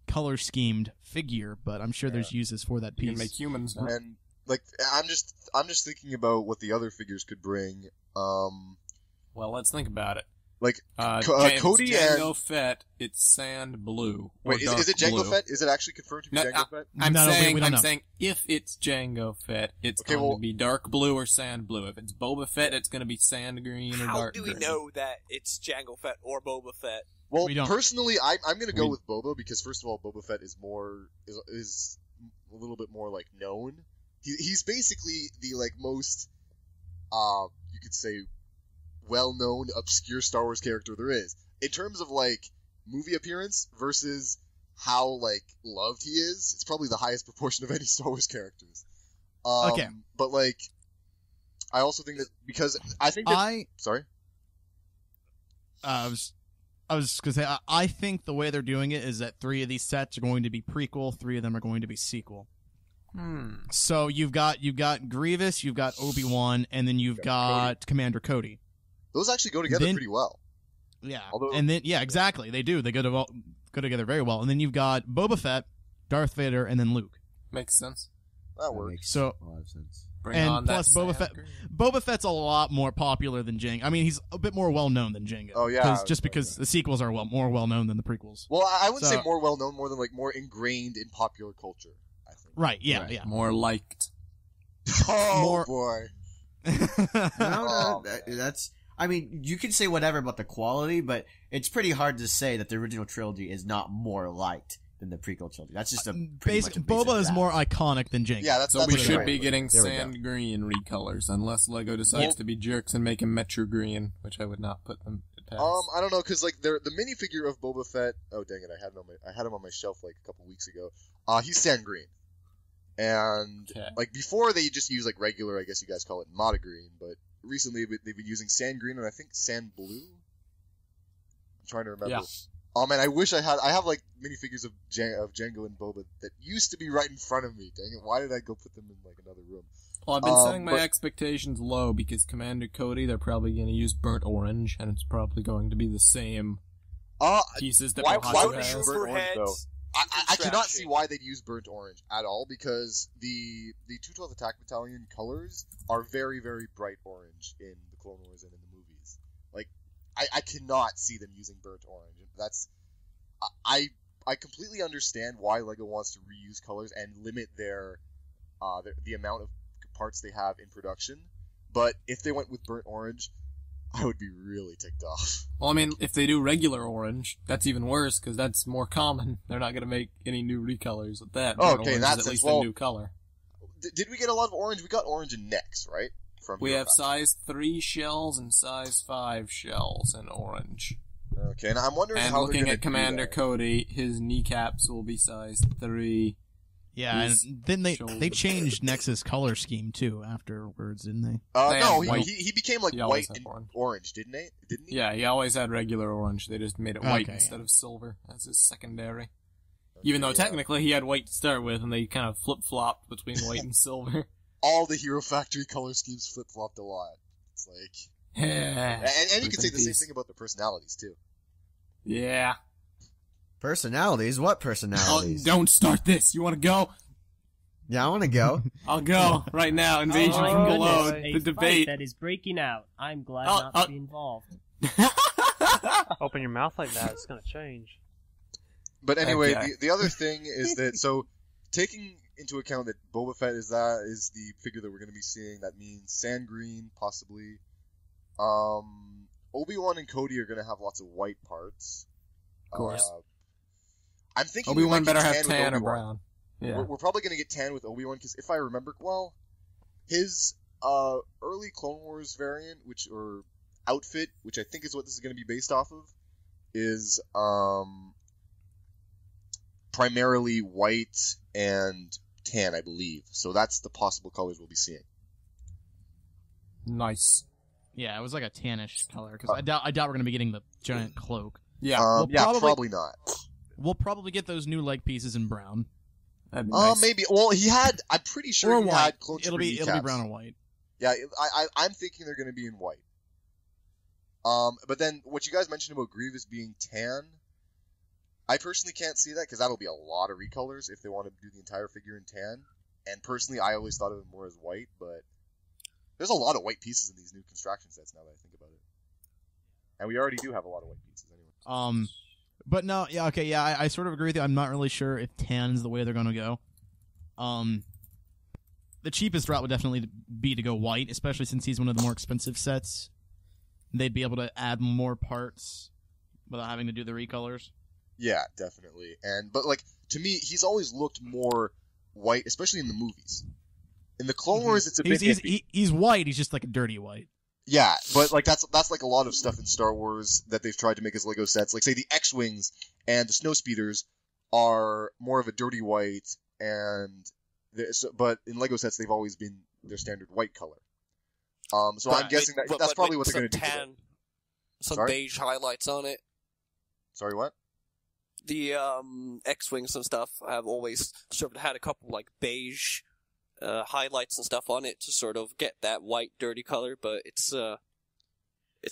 color schemed figure, but I'm sure there's uses for that piece. You can make humans now. And like, I'm just thinking about what the other figures could bring. Well, let's think about it. Like Cody Jango and Fett, it's sand blue. Wait, is it Jango blue. Fett? Is it actually confirmed to be Jango Fett? I'm we don't know. saying if it's Jango Fett, it's going to be dark blue or sand blue. If it's Boba Fett, it's going to be green or How dark do we green. know that it's Jango Fett or Boba Fett? Well, We don't. personally, I'm going to go with Boba because first of all, Boba Fett is a little bit more like known. He's basically the like most you could say well-known obscure Star Wars character there is in terms of like movie appearance versus how like loved he is. It's probably the highest proportion of any Star Wars characters. Okay, but like I also think that because I think that sorry. I was gonna say I think the way they're doing it is that 3 of these sets are going to be prequel, 3 of them are going to be sequel. So you've got Grievous, you've got Obi-Wan, and then you've got Commander Cody. Those actually go together pretty well. Yeah, Although, and then exactly, they do. They go together very well. And then you've got Boba Fett, Darth Vader, and then Luke. Makes sense. That works. Makes So- a lot of sense. Bring and on plus that Boba Fett. Boba Fett's a lot more popular than Jango. I mean, he's a bit more well known than Jango. Oh, yeah. Because the sequels are more well known than the prequels. Well, I wouldn't say So- more well known, more than like more ingrained in popular culture. I think. Right? Yeah. Yeah. More liked. Oh More- boy. No, that's. I mean, you can say whatever about the quality, but it's pretty hard to say that the original trilogy is not more liked than the prequel trilogy. That's just a pretty much a Boba is basic more fact. iconic than Jango. Yeah, that's So we what should right. be getting There we go. sand green recolors, unless Lego decides to be jerks and make him Metro Green, which I would not put them past. I don't know, because like the minifigure of Boba Fett. Oh dang it! I had him on my shelf like a couple weeks ago. He's sand green, and like before they just use like regular. I guess you guys call it Mata green, but recently they've been using sand green and I think sand blue. I'm trying to remember. Yeah. Oh man, I wish I have like minifigures of Jango and Boba that used to be right in front of me. Dang it! Why did I go put them in like another room? Well, I've been setting my expectations low because Commander Cody, they're probably going to use burnt orange, and it's probably going to be the same pieces that why Mohatsu would has. you burnt orange, head? though? I cannot see why they'd use burnt orange at all because the 212th Attack Battalion colors are very, very bright orange in the Clone Wars and in the movies. Like, I cannot see them using burnt orange. That's I completely understand why LEGO wants to reuse colors and limit the amount of parts they have in production. But if they went with burnt orange, I would be really ticked off. Well, I mean, if they do regular orange, that's even worse because that's more common. They're not going to make any new recolors with that. Oh, Burnt okay, orange that's is at least well, a new color. Did we get a lot of orange? We got orange in Nex, right? We have size 3 shells and size 5 shells in orange. Okay, and I'm wondering And how looking they're at gonna do Commander that. Cody, his kneecaps will be size 3. Yeah, and His then they shoulder changed Nex's color scheme too afterwards, didn't they? They No, had white. he became like He always white had and orange. orange, didn't he? Didn't he? Yeah, he always had regular orange. They just made it white Okay, instead yeah. of silver as his secondary. Even though yeah. technically he had white to start with, and they kind of flip-flopped between white and silver. All the Hero Factory color schemes flip-flopped a lot. It's like... And you can say the same thing about the personalities, too. Yeah. Personalities? What Oh, personalities? don't start this. You want to go? Yeah, I want to go. I'll go right now. Invasion my from goodness. below. A The fight debate. that is breaking out. I'm glad Oh, not to be involved. Open your mouth like that, it's gonna change. But anyway, Okay. the other thing is that, so, taking into account that Boba Fett is the figure that we're going to be seeing, that means Sand Green, possibly. Obi-Wan and Cody are going to have lots of white parts. Of course. I'm thinking Obi-Wan we might better get have with tan or Obi-Wan. brown. Yeah. We're probably going to get tan with Obi-Wan, because if I remember, well, his early Clone Wars variant, or outfit, which I think is what this is going to be based off of, is primarily white and tan, I believe. So that's the possible colors we'll be seeing. Nice. Yeah, it was like a tannish color because I doubt we're gonna be getting the giant cloak. Yeah. We'll Yeah, probably- probably not. We'll probably get those new leg pieces in brown That'd be nice. Maybe. Well, he had. I'm pretty sure or he white. had clone It'll be brown or white. Yeah, I'm thinking they're going to be in white. But then what you guys mentioned about Grievous being tan, I personally can't see that because that'll be a lot of recolors if they want to do the entire figure in tan. And personally, I always thought of it more as white, but there's a lot of white pieces in these new construction sets now that I think about it. And we already do have a lot of white pieces anyway. But no, yeah, okay, yeah, I sort of agree with you. I'm not really sure if tan's the way they're gonna go. The cheapest route would definitely be to go white, especially since he's one of the more expensive sets. They'd be able to add more parts without having to do the recolors. Yeah, definitely. But like to me, he's always looked more white, especially in the movies. In the Clone Wars, it's a bit iffy. He's white. He's just like a dirty white. Yeah, but like that's like a lot of stuff in Star Wars that they've tried to make as Lego sets. Like say the X-wings and the Snowspeeders are more of a dirty white, but in Lego sets they've always been their standard white color. So I'm guessing that's probably what they're going to do. Some Sorry? beige highlights on it. Sorry, what? The X-wings and stuff have always sort of had a couple like beige highlights and stuff on it to sort of get that white dirty color, but it's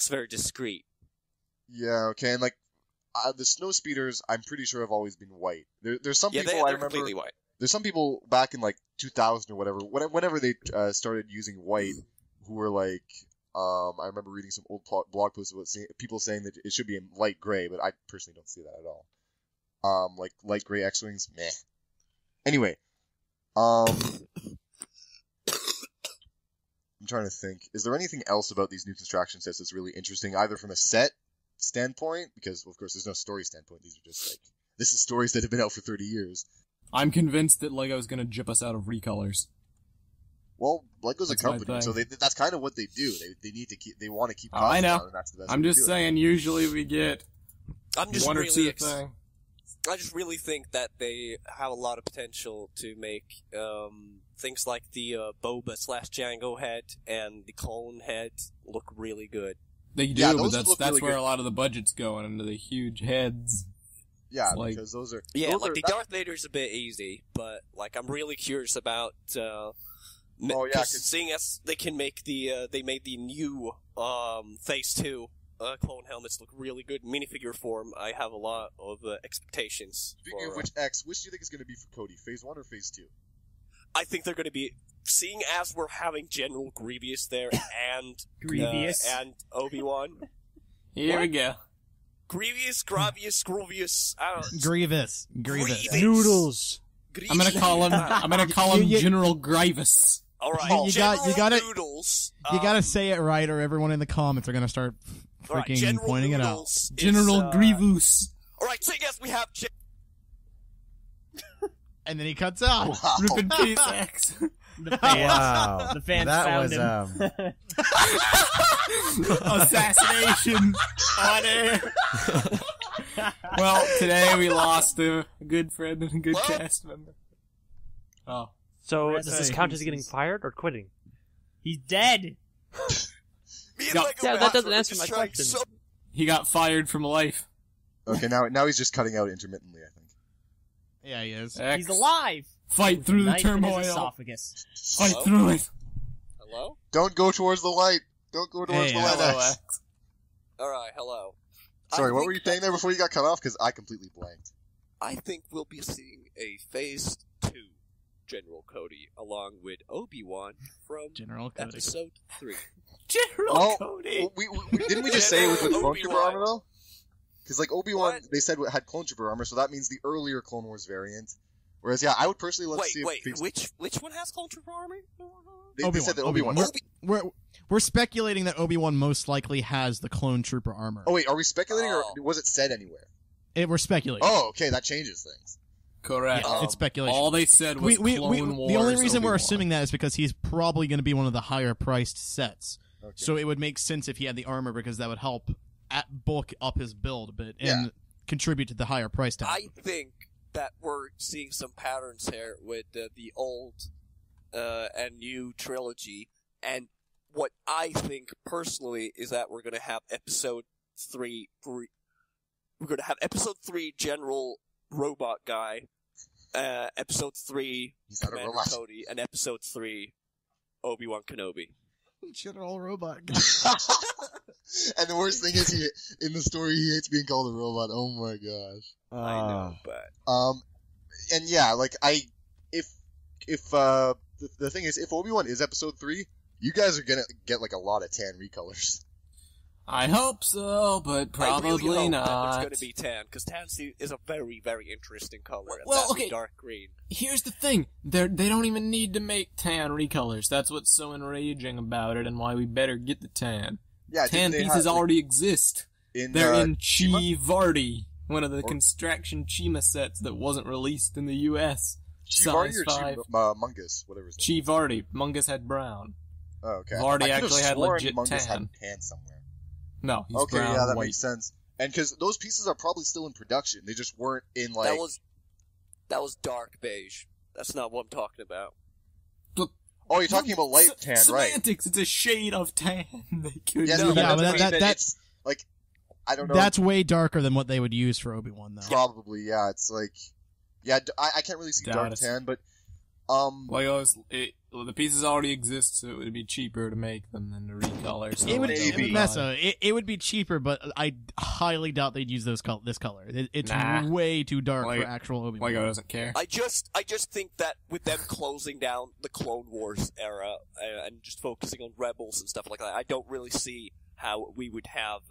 very discreet. Yeah, okay, and like the Snowspeeders, I'm pretty sure have always been white. There's some people I they're remember. completely white. There's some people back in like 2000 or whatever, whenever they started using white, who were like, I remember reading some old blog posts about people saying that it should be in light gray, but I personally don't see that at all. Like light gray X-wings, meh. Anyway, I'm trying to think. Is there anything else about these new construction sets that's really interesting, either from a set standpoint, because of course there's no story standpoint. These are just like This is stories that have been out for 30 years. I'm convinced that Lego's gonna jip us out of recolors. Well, Lego's That's a my company, thing. so that's kind of what they do. They want to keep I costs know. down, and that's the best I'm way to just do it. saying, usually we get I'm just one or really two things. I just really think that they have a lot of potential to make things like the Boba/Django head and the clone head look really good. They do, Yeah, but those that's look that's really where good. a lot of the budget's going, into the huge heads. Yeah, like- because those are... Yeah, those like are, the Darth Vader's a bit easy, but like I'm really curious about. Oh, yeah, 'cause- seeing as they can make they made the new Phase 2 clone helmets look really good in minifigure form. I have a lot of expectations. Speaking of which, X, which do you think is going to be for Cody? Phase 1 or Phase 2? I think they're going to be, seeing as we're having General Grievous there and Grievous? and Obi-Wan. Here we What? go. Grievous, Grievious, I don't. Grievous. Noodles. I'm gonna call him. I'm gonna call him General Grievous. All right, You General gotta- Noodles. You gotta say it right, or everyone in the comments are gonna start all right, freaking General pointing it out. Noodles is, General Grievous. All right, seeing as we have. And then he cuts out. Wow. Rip in peace, X. The fans, Wow. the fans that found was, him. Assassination on air. Well, today we lost a good friend and a good What? cast member. Oh. So Rest does this in count as getting pieces. fired or quitting? He's dead. Me and Yeah, Lego that Master doesn't are answer just my trying question. so- He got fired from life. Okay, now he's just cutting out intermittently, I think. Yeah, he is. X. He's alive. Fight through the Knife in his turmoil. esophagus. Fight Hello? through it. Hello? Don't go towards the light. Don't go towards Hey, the light, Hello, X. X. Alright, hello. Sorry, I what think were you saying there before you got cut off? Because I completely blanked. I think we'll be seeing a Phase 2 General Cody along with Obi-Wan from General Cody. Episode 3. General Oh, Cody. Didn't we just say it was with Clone Trooper Obi-Wan. armor, though? Because, like, Obi-Wan, What? they said it had Clone Trooper armor, so that means the earlier Clone Wars variant. Whereas, yeah, I would personally love to see Wait, if which one has Clone Trooper armor? they said that Obi-Wan. We're speculating that Obi-Wan most likely has the clone trooper armor. Oh, wait, are we speculating, Oh. or was it said anywhere? We're speculating. Oh, okay, that changes things. Correct. Yeah, it's speculation. All they said was Clone Wars. the only reason we're Obi-Wan. assuming that is because he's probably going to be one of the higher priced sets. Okay. So it would make sense if he had the armor because that would help bulk up his build a bit and contribute to the higher price tag. I think that we're seeing some patterns here with the old and new trilogy, and what I think personally is that we're going to have Episode 3. We're going to have Episode 3 General Robot Guy, Episode 3 He's not a Commander robot. Cody, and Episode 3 Obi-Wan Kenobi. General Robot. And the worst thing is, in the story, he hates being called a robot. Oh my gosh. I know, but And yeah, like if the thing is, if Obi-Wan is Episode 3, you guys are gonna get like a lot of tan recolors. I hope so, but probably I really hope not. that it's going to be tan, because tan is a very, very interesting color. And Well, that'd be okay. dark green. Here's the thing. They don't even need to make tan recolors. That's what's so enraging about it and why we better get the tan. Yeah, Tan didn't they pieces have, like, already exist. in They're in Chima? Chi Vardi, one of the Or- constraction Chima sets that wasn't released in the US. Chivardi Size or 5. Mungus, whatever his name. Chi Vardi. Mungus had brown. Oh, okay. Vardy I could've actually had sworn legit Mungus tan. had tan somewhere. No, he's Okay, brown, yeah, that white. makes sense. And because those pieces are probably still in production, they just weren't in like. That was dark beige. That's not what I'm talking about. Oh, you're talking about light tan, right? Semantics, it's a shade of tan. They could Yes, do. but that Yeah, doesn't but mean that- that that- it's like. I don't know. That's way darker than what they would use for Obi-Wan, though. Probably, yeah. It's like, yeah. I can't really see Doubt dark it. tan, but The pieces already exist, so it would be cheaper to make them than to recolor. So It would Maybe. Mesa. It would be cheaper, but I highly doubt they'd use this color. It's Nah. way too dark Lego- for actual Obi-Wan. Lego doesn't care. I just think that with them closing down the Clone Wars era and just focusing on Rebels and stuff like that, I don't really see how we would have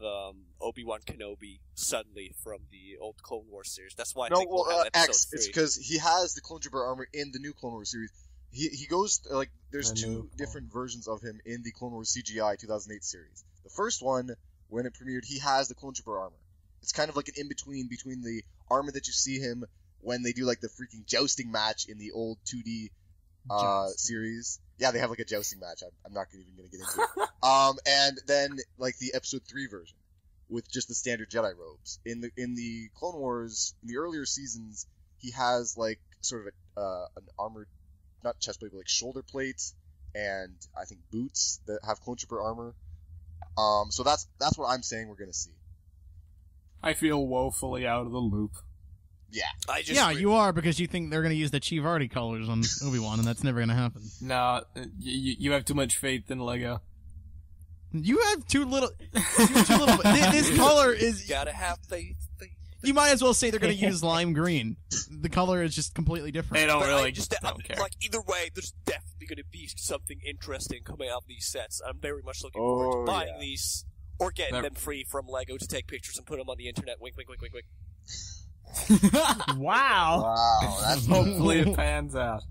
Obi-Wan Kenobi suddenly from the old Clone Wars series. That's why I no. think we'll Well, have Episode X. 3. It's because he has the Clone Trooper armor in the new Clone Wars series. He goes like there's The new two Clone. different versions of him in the Clone Wars CGI 2008 series. The first one, when it premiered, he has the Clone Trooper armor. It's kind of like an in-between between the armor that you see him when they do like the freaking jousting match in the old 2D series. Yeah, they have like a jousting match. I'm not even going to get into it. And then like the episode 3 version with just the standard Jedi robes. In the Clone Wars, in the earlier seasons, he has like sort of an armored, not chest plate, but like shoulder plates and I think boots that have clone trooper armor. So that's what I'm saying we're going to see. I feel woefully out of the loop. Yeah. You are, because you think they're going to use the Chivardi colors on Obi-Wan, and that's never going to happen. Nah, you have too much faith in Lego. You have too little. This color is. Gotta have faith. You might as well say they're going to use lime green. The color is just completely different. They don't But really I just don't care. like either way, there's definitely going to be something interesting coming out of these sets. I'm very much looking forward to buying these or getting them free from Lego to take pictures and put them on the internet. Wink, wink, wink, wink, wink. Wow. Wow, that's Hopefully it pans out.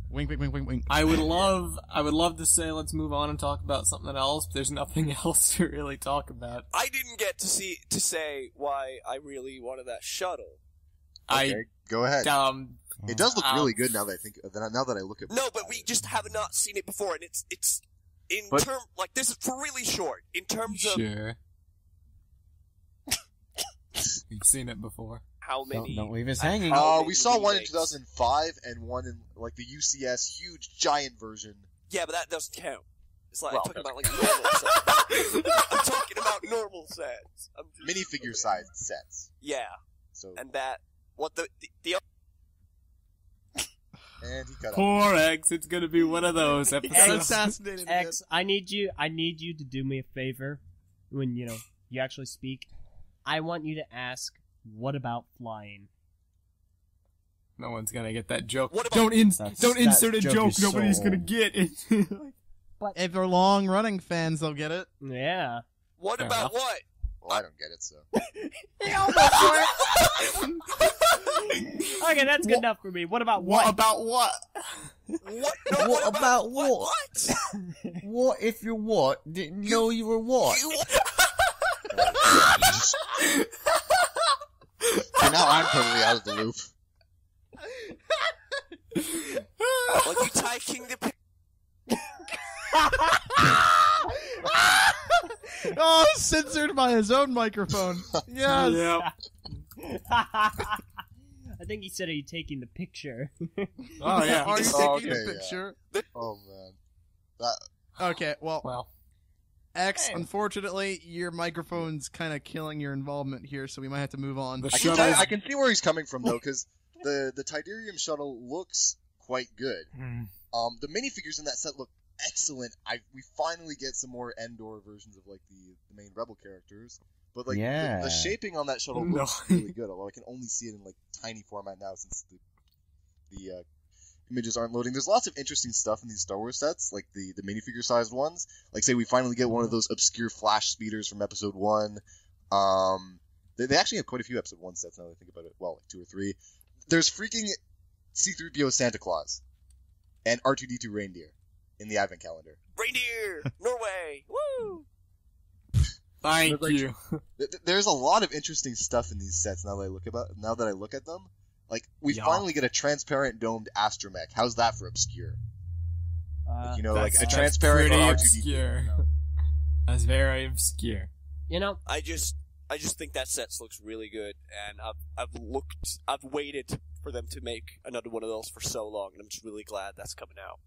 Wink, wink, wink, wink, wink. I would love to say let's move on and talk about something else, but there's nothing else to really talk about. I didn't get to say why I really wanted that shuttle. okay. Go ahead. It does look um, really good now that I look at. No, but we just have not seen it before, and it's in But- term like this is for really short in terms of Sure. We've seen it before. how many. Don't leave us hanging. How We saw one in remakes? 2005 and one in like the UCS huge giant version. Yeah, but that doesn't count. It's like Well, I'm talking about like normal sets. I'm talking about normal sets. Minifigure sized sets. Yeah, So and that what the and he cut out. Poor X, it's gonna be one of those episodes. Assassinated. X, I need you to do me a favor when you actually speak. I want you to ask, what about flying? No one's gonna get that joke. What about- Don't That insert a joke joke is nobody's so gonna old. get it. If they're long-running fans, they'll get it. Yeah. what Fair about enough. what? Well, I don't get it. So Okay, that's good enough for me. What about What what? about what? What? No, What about what? What? What if you're what? Didn't know you were what? and now I'm totally out of the loop. Are you taking the pic? Oh, censored by his own microphone. Yes. Yep. I think he said, "Are you taking the picture?" Oh yeah. Are you Oh, taking okay, a yeah. picture? Oh man, that Okay, well, Well, X, unfortunately, your microphone's kind of killing your involvement here, so we might have to move on. the I shuttle. I can see where he's coming from though, because the Tidarium shuttle looks quite good. The minifigures in that set look excellent. We finally get some more Endor versions of like the main Rebel characters, but like Yeah. the shaping on that shuttle No. looks really good. Although I can only see it in like tiny format now since the images aren't loading. There's lots of interesting stuff in these Star Wars sets, like the minifigure sized ones. Like say we finally get one of those obscure flash speeders from Episode 1. They actually have quite a few Episode 1 sets now that I think about it. Well, like 2 or 3. There's freaking C-3PO Santa Claus and R2-D2 reindeer in the Advent calendar. Reindeer, Norway, woo! Thank Like- you. There's a lot of interesting stuff in these sets now that I look at them. Like we Yeah. finally get a transparent domed astromech. How's that for obscure? Like a That's transparent pretty R2-D2. obscure. That's very obscure. I just think that set looks really good, and I've waited for them to make another one of those for so long, and I'm just really glad that's coming out.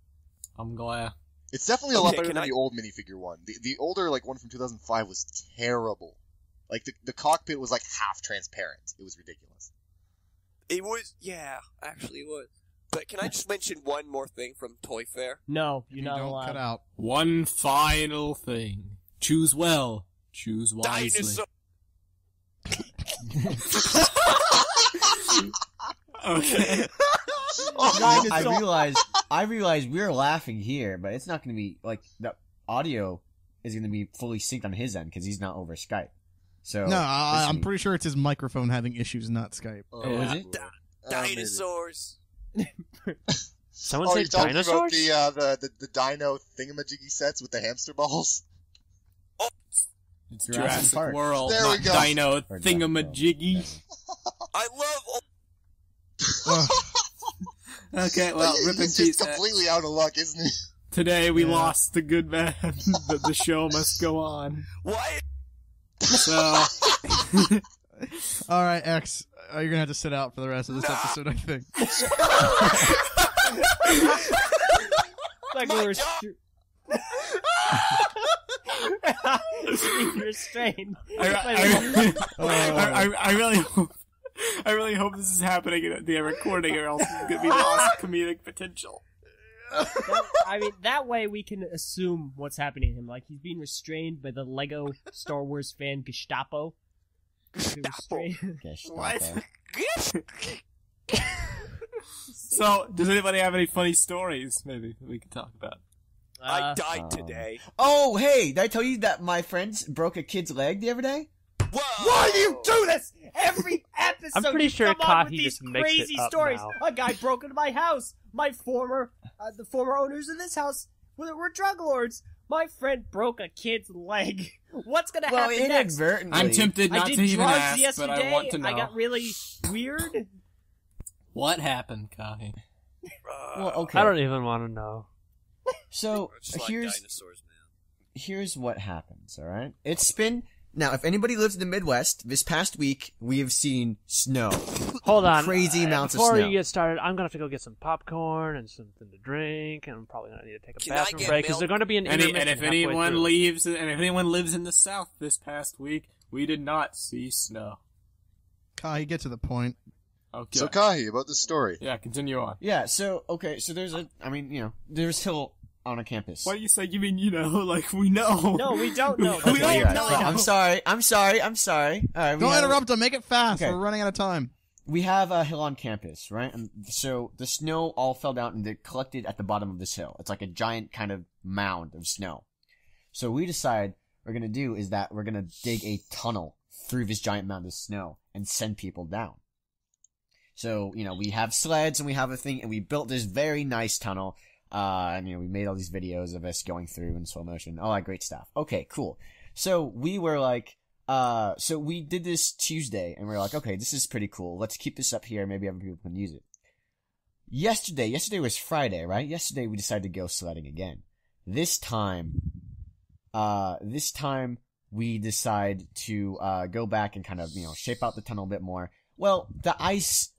I'm glad. It's definitely a lot Okay, better can than I- the old minifigure one. The older like one from 2005 was terrible. Like the cockpit was like half transparent. It was ridiculous. It was, yeah, actually it was. But can I just mention one more thing from Toy Fair? No, You you're not don't allowed. cut out. One final thing. Choose well. Choose wisely. Dinosaur. Okay. I realize we're laughing here, but it's not going to be like the audio is going to be fully synced on his end because he's not over Skype. So No, I'm listening- pretty sure it's his microphone having issues, not Skype. Oh, is it? Maybe. Dinosaurs. Someone Oh, say you're talking dinosaurs? about the dino thingamajiggy sets with the hamster balls? It's Jurassic Jurassic Park. World, There we not go. Dino Or Thingamajiggy. I love. Okay, well, He's rip in just peace. completely out of luck, isn't he? Today we lost the good man, but the show must go on. What? So, All right, X, you're gonna have to sit out for the rest of this episode, I think. Like My we're job! being restrained. I really hope this is happening in the recording, or else it's gonna be lost comedic potential. I mean, that way we can assume what's happening to him. Like, he's being restrained by the Lego Star Wars fan Gestapo. What? So, does anybody have any funny stories, maybe, that we can talk about? I died today. Oh, hey, did I tell you that my friends broke a kid's leg the other day? Whoa! Why do you do this? Every episode I'm pretty you sure come on with Kahi these just makes it crazy up stories. now. A guy broke into my house. My former, the former owners of this house were drug lords. My friend broke a kid's leg. What's gonna Well, happen next? inadvertently. I'm tempted I not did to even drugs ask, yesterday. but I want to know. I got really weird. What happened, Kahi? Well, okay. I don't even want to know. So, Just like here's dinosaurs, man. here's what happens, alright? It's been... Now, if anybody lives in the Midwest, this past week, we have seen snow. Hold on. Crazy amounts of Before snow. you get started, I'm going to have to go get some popcorn and something to drink, and I'm probably going to need to take a Can I bathroom get break, because milk? they're going to be an intermission And if halfway anyone through. leaves, and if anyone lives in the South this past week, we did not see snow. Kai, get to the point. Okay. So, Kahi, about this story. Yeah, continue on. Yeah, so, okay, so there's there's hill on a campus. Why do you say you mean, like we know? No, we don't know. We Okay, don't you're right. know. I'm sorry. Alright, Don't interrupt him. Make it fast. Okay. We're running out of time. We have a hill on campus, right? And so the snow all fell down and it collected at the bottom of this hill. It's like a giant kind of mound of snow. So we decide what we're gonna do is that we're gonna dig a tunnel through this giant mound of snow and send people down. So, we have sleds and we have a thing, and we built this very nice tunnel. And we made all these videos of us going through in slow motion, all that great stuff. Okay, cool. So we were like, so we did this Tuesday, and we were like, okay, this is pretty cool. Let's keep this up here. Maybe other people can use it. Yesterday was Friday, right? Yesterday we decided to go sledding again. This time we decide to, go back and kind of, shape out the tunnel a bit more. Well, the ice,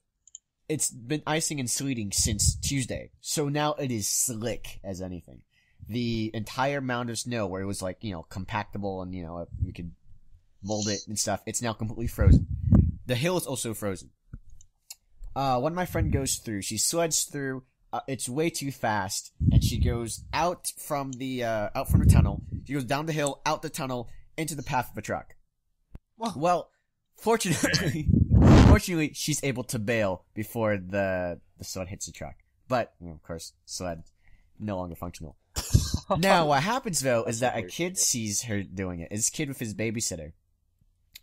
it's been icing and sleeting since Tuesday, so now it is slick as anything. The entire mound of snow, where it was like, compactable and, you could mold it and stuff, it's now completely frozen. The hill is also frozen. When my friend goes through, she sleds through, it's way too fast, and she goes out from the tunnel, she goes down the hill, out the tunnel, into the path of a truck. Well, fortunately, she's able to bail before the sled hits the truck. But, of course, sled no longer functional. Now, what happens though is that a kid sees her doing it. It's a kid with his babysitter.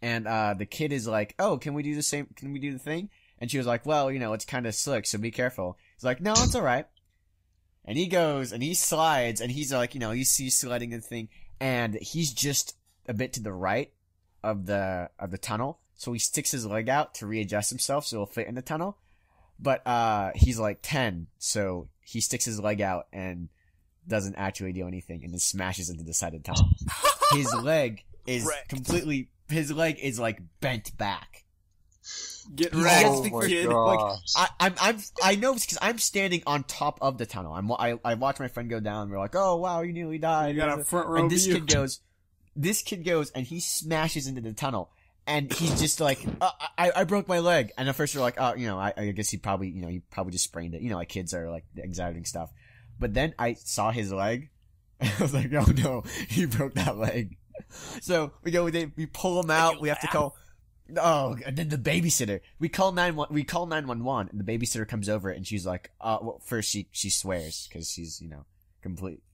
And, the kid is like, oh, can we do the thing? And she was like, well, it's kinda slick, so be careful. He's like, no, it's alright. And he goes, and he slides, and he's like, you see sledding and thing, and he's just a bit to the right of the tunnel. So he sticks his leg out to readjust himself so he'll fit in the tunnel. But, he's like 10, so he sticks his leg out and doesn't actually do anything and then smashes into the side of the tunnel. His leg is like bent back. Get He ready, gets the my kid. God. I know this because I'm standing on top of the tunnel. I watch my friend go down and we're like, oh wow, you nearly died. You got a front row And this view. kid goes and he smashes into the tunnel. And he's just like, I broke my leg. And at first we're like, oh, I guess he probably just sprained it. Like kids are like exaggerating stuff. But then I saw his leg. And I was like, oh no, he broke that leg. So we pull him out. We have to call, and then the babysitter. We call 911 and the babysitter comes over and she's like, well, first she swears because she's,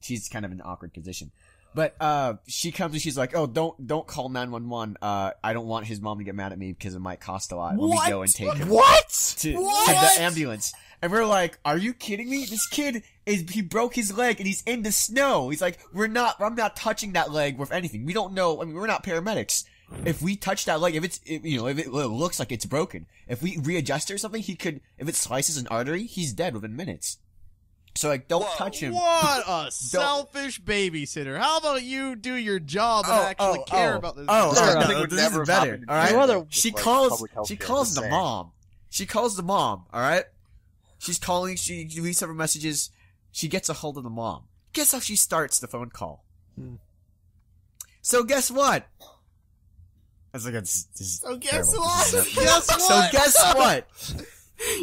she's kind of in an awkward position. But, she comes and she's like, oh, don't call 911. I don't want his mom to get mad at me because it might cost a lot when we go and take him to the ambulance. And we're like, are you kidding me? This kid he broke his leg and he's in the snow. He's like, I'm not touching that leg with anything. We don't know. I mean, we're not paramedics. If we touch that leg, if it looks like it's broken, if we readjust it or something, if it slices an artery, he's dead within minutes. So like, don't touch him. What a selfish babysitter. How about you do your job and actually care about this? This is better. All right. She calls the mom. She calls the mom. All right. She's calling. She leaves several messages. She gets a hold of the mom. Guess how she starts the phone call? So guess what? I was like, this is guess terrible. what? So guess what?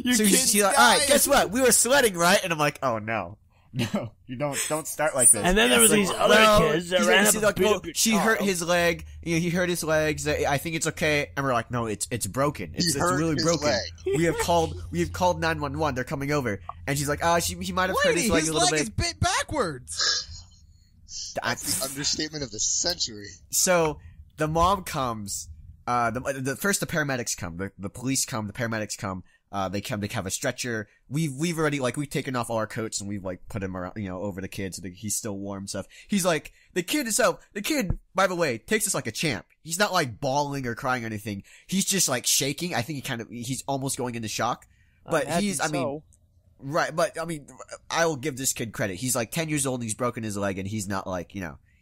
Your So kid's she's like, dying. alright, guess what? We were sledding, right? And I'm like, oh no. No, you don't start like this. And then there was these other kids that ran up and beat up your she child. hurt his leg. He hurt his legs. I think it's okay. And we're like, no, it's broken. It's really broken. Leg. We have called 911. They're coming over. And she's like, he might have hurt his leg a little bit. His leg is bit backwards. That's the understatement of the century. So the mom comes. First the paramedics come. The police come. The paramedics come. They have a stretcher. We've already, we've taken off all our coats and we've, put him around, over the kid so that he's still warm and stuff. He's like, the kid, by the way, takes us like a champ. He's not, bawling or crying or anything. He's just, shaking. I think he's almost going into shock. But right, but, I will give this kid credit. He's, 10 years old and he's broken his leg and he's not,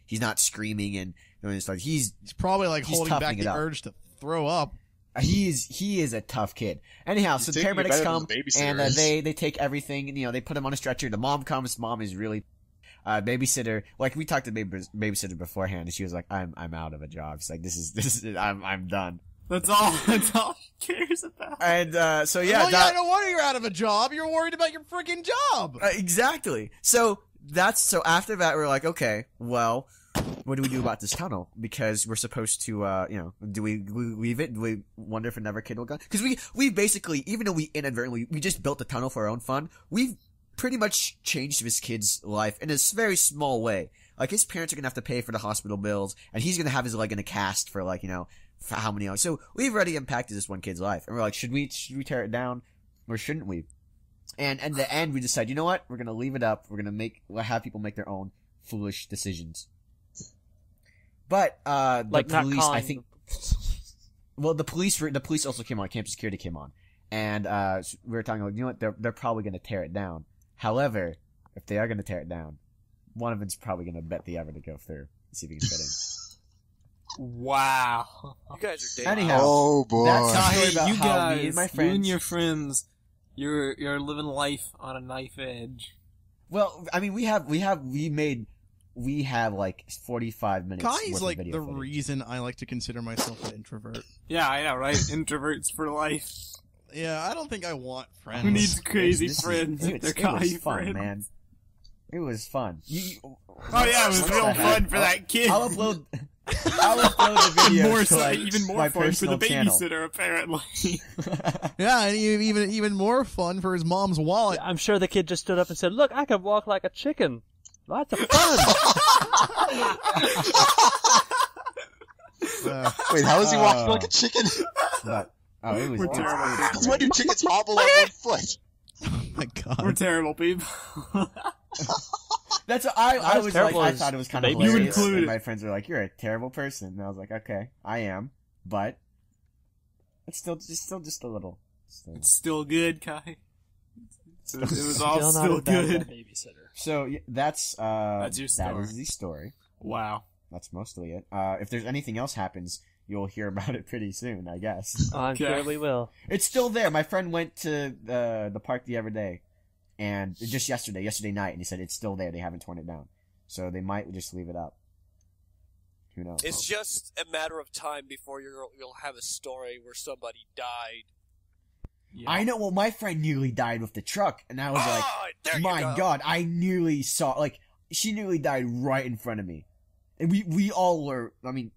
he's not screaming and doing stuff. He's probably, holding back the urge to throw up. He is a tough kid. Anyhow, so the paramedics come and they take everything. They put him on a stretcher. The mom comes. Mom is really babysitter. We talked to babysitter beforehand, and she was like, "I'm out of a job." She's like, "This is I'm done." That's all she cares about. And so yeah, I don't wonder you're out of a job. You're worried about your freaking job. Exactly. So after that, we're like, okay, well, what do we do about this tunnel? Because we're supposed to, do we leave it? Do we wonder if another kid will go? Because we basically, even though we inadvertently, we just built the tunnel for our own fun, we've pretty much changed this kid's life in a very small way. His parents are gonna have to pay for the hospital bills, and he's gonna have his leg in a cast for for how many hours. So we've already impacted this one kid's life. And we're like, should we tear it down? Or shouldn't we? And in the end, we decide, you know what? We're gonna leave it up. We're gonna have people make their own foolish decisions. But, the police, I think, well, the police also came on, campus security came on. And, we were talking you know what, they're probably gonna tear it down. However, if they are gonna tear it down, one of them's probably gonna bet the other to go through, see if he can fit in. Wow. You guys are dating. Anyhow, oh boy. that's the story Kahi, about you how guys, me and my you friends, and your friends, you're living life on a knife edge. well, we have 45 minutes. Kahi's worth of video the footage. reason I like to consider myself an introvert. Yeah, I know, right? Introverts for life. Yeah, I don't think I want friends. Who needs crazy This is- friends? It They're was Kahi fun, friends. man. It was fun. Oh yeah, it was real fun for that kid. I'll upload the video. More to, so, even more my fun for the personal channel. babysitter, apparently. Yeah, and even more fun for his mom's wallet. I'm sure the kid just stood up and said, "Look, I can walk like a chicken. Lots of fun." Wait, how is he walking like a chicken? But, it was. We're terrible. Because why do chickens hobble on one foot? Oh my god. We're terrible people. That's I as was terrible I as thought it was kind the of baby. You hilarious. included. And my friends were like, "You're a terrible person," and I was like, "Okay, I am, but it's still just a little." It's still good, Kai. It was all Still not still as bad as good. that babysitter. So that's your that story. is the story. Wow. That's mostly it. If there's anything else happens, you'll hear about it pretty soon, I guess. I'm Okay. sure we will. It's still there. My friend went to the park the other day, and just yesterday night, and he said it's still there. They haven't torn it down, so they might just leave it up. Who knows? It's just a matter of time before you'll have a story where somebody died. Yeah. I know. Well, my friend nearly died with the truck, and I was there like, you "My go. God!" I nearly saw she nearly died right in front of me, and we all were. I mean,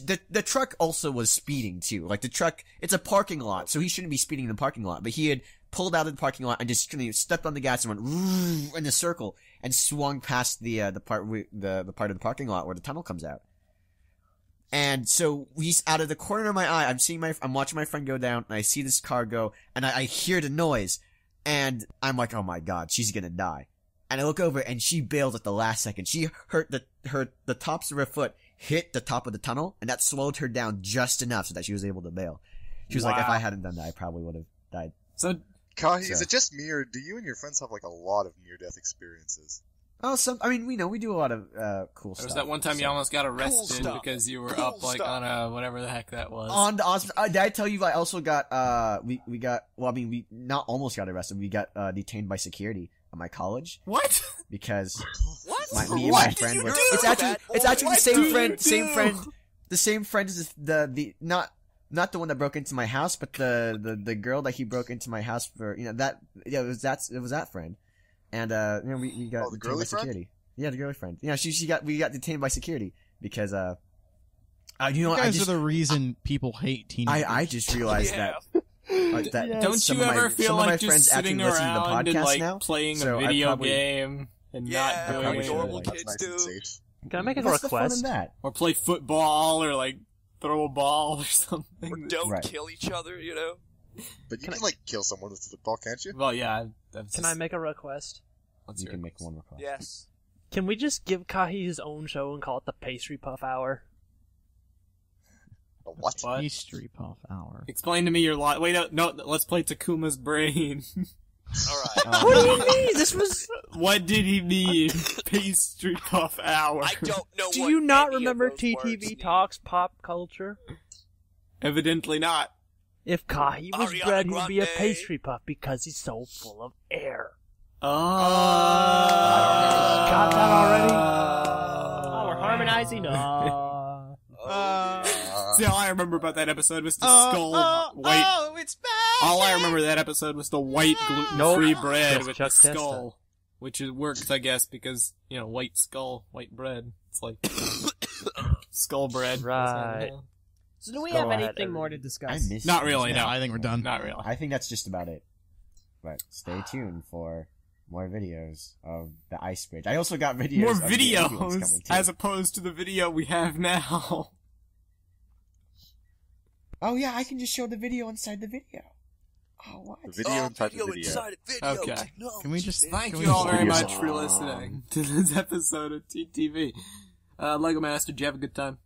the truck also was speeding too. The truck, it's a parking lot, so he shouldn't be speeding in the parking lot, but he had pulled out of the parking lot and just stepped on the gas and went in a circle and swung past the part of the parking lot where the tunnel comes out. And so he's out of the corner of my eye. I'm watching my friend go down, and I see this car go, and I hear the noise. And I'm like, oh my god, she's gonna die. And I look over and she bails at the last second. She hurt the tops of her foot hit the top of the tunnel, and that slowed her down just enough so that she was able to bail. She was like, if I hadn't done that, I probably would have died. So, Kahi, is it just me, or do you and your friends have like a lot of near-death experiences? Oh, we do a lot of cool stuff. there was that one time you almost got arrested stuff. because you were Cool up like stuff. on a whatever the heck that was. On the did I tell you I also got we not almost got arrested. We got detained by security at my college What? because What? me and What my did friend you were. do, It's actually bad boy? the same did friend, you the same friend as the not the one that broke into my house, but the girl that he broke into my house for. It was that friend, and we got the detained girly by friend? security. Yeah, the girly friend. Yeah, we got detained by security because You guys are the reason people hate teenagers. I just realized Yeah. that Don't some you of my- ever some feel of my like just friends actually sitting listen to the around and podcast like now, playing so a I video probably- game and Yeah, not doing probably like should, normal like, That's kids nice do. and safe. Can I make a What's the fun request? in that? or play football or like throw a ball or something. Or don't Right. kill each other, you know? But you can like kill someone with football, can't you? Well, yeah. Can I make a request? You can make one request. Yes. Can we just give Kahi his own show and call it the Pastry Puff Hour? A what? What? Pastry Puff Hour. Explain to me your lot. Wait, no, let's play Takuma's brain. Alright. What do you mean? This was. What did he mean? Pastry Puff Hour. I don't know Do what you not any of remember those words TTV mean. Talks pop culture? Evidently not. If Kahi was Ariana bred, he'd be a Grande. pastry puff because he's so full of air. Oh. Got that already? Oh, we're harmonizing. See, all I remember about that episode was the skull white. Oh, it's back! All I remember that episode was the white gluten-free Nope. bread Just with Chuck the Testa. skull, which it works, I guess, because white skull, white bread. It's like skull bread. Right. So do we Go have ahead, anything more to everyone. discuss? Not really. Yeah, No, I think we're done. Not really. I think that's just about it. But stay tuned for more videos of the ice bridge. I also got videos More of the ambulance videos coming, too. as opposed to the video we have now. Oh yeah, I can just show the video inside the video. Oh what? The video inside the video. inside a video. Okay. Technology, Can we just man. Thank Can you we all just very figure much for listening to this episode of TTV. Lego Master, did you have a good time?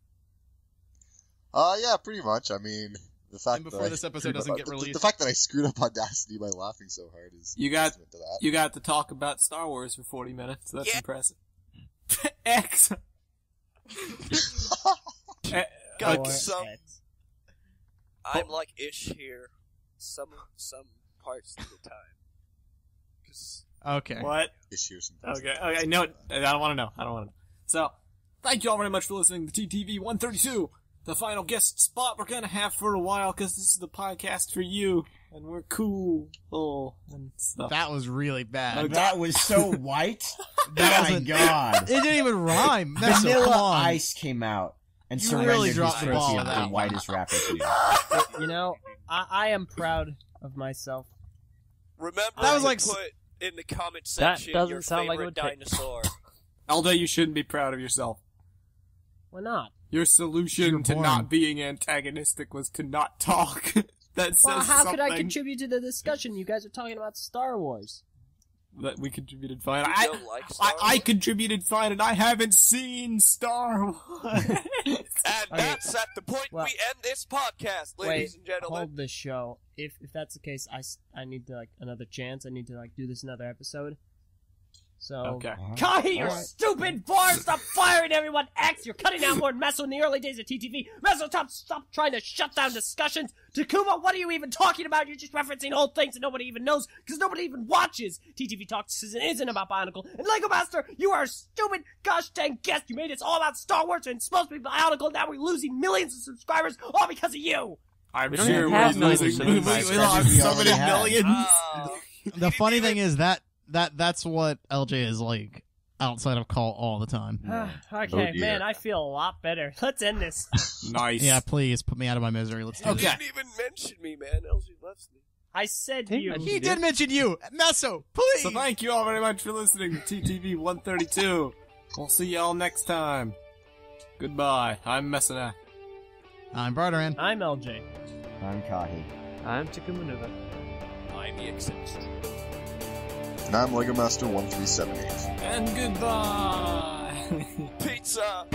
Yeah, pretty much. I mean, the fact And before that this I episode screwed doesn't up- get the released. fact that I screwed up Audacity by laughing so hard is You got- testament to that. You got to talk about Star Wars for 40 minutes. That's Yeah. impressive. X. Got Or some. X. I'm like ish here. Some parts of the time. 'Cause Okay. What? Issue sometimes. Okay, no, I don't want to know. I don't want to know. So, thank you all very much for listening to TTV 132, the final guest spot we're gonna have for a while, because this is the podcast for you, and we're cool, and stuff. That was really bad. Okay. That was so white. That Oh my wasn't- god. It didn't even rhyme. That's so Vanilla come on. Ice came out and You surrendered really his dropped the ball trophy on of that the one. whitest rapper to you. You know, I am proud of myself. remember That was to like- put in the comment That section doesn't your sound like it favorite would take- dinosaur. Elda, you shouldn't be proud of yourself. Why not? Your You solution were to born. not being antagonistic was to not talk. That says Well, how something. could I contribute to the discussion? You guys are talking about Star Wars. That we contributed fine. You don't like Star I Wars? contributed fine, and I haven't seen Star Wars. And that's at the point Well- we end this podcast, ladies Wait, and gentlemen. hold the show. If that's the case, I need to another chance. I need to do this another episode. So Okay. Kahi, you Alright. stupid bar! Stop firing everyone! X, you're cutting out more Meso in the early days of TTV. Meso, stop trying to shut down discussions. Takuma, what are you even talking about? You're just referencing old things that nobody even knows because nobody even watches. TTV Talks isn't about Bionicle. And Lego Master, you are a stupid gosh dang guest. You made it all about Star Wars and it's supposed to be Bionicle. Now we're losing millions of subscribers all because of you. I'm We don't sure even we're have millions losing. of We subscribers. lost We so already many have. millions. The funny thing is that's what LJ is like outside of call all the time. Okay, dear. man, I feel a lot better. Let's end this. Nice. Yeah, please put me out of my misery. Let's do You Okay. this. didn't even mention me, man. LG loves me. I said Hey, you. man. He did mention you, Meso. Please. So thank you all very much for listening to TTV 132. We'll see y'all next time. Goodbye. I'm Messina. I'm Barteran. I'm LJ. I'm Kahi. I'm Takuma Nuva. I'm the exception. And I'm Lego Master 1378. And goodbye! Pizza!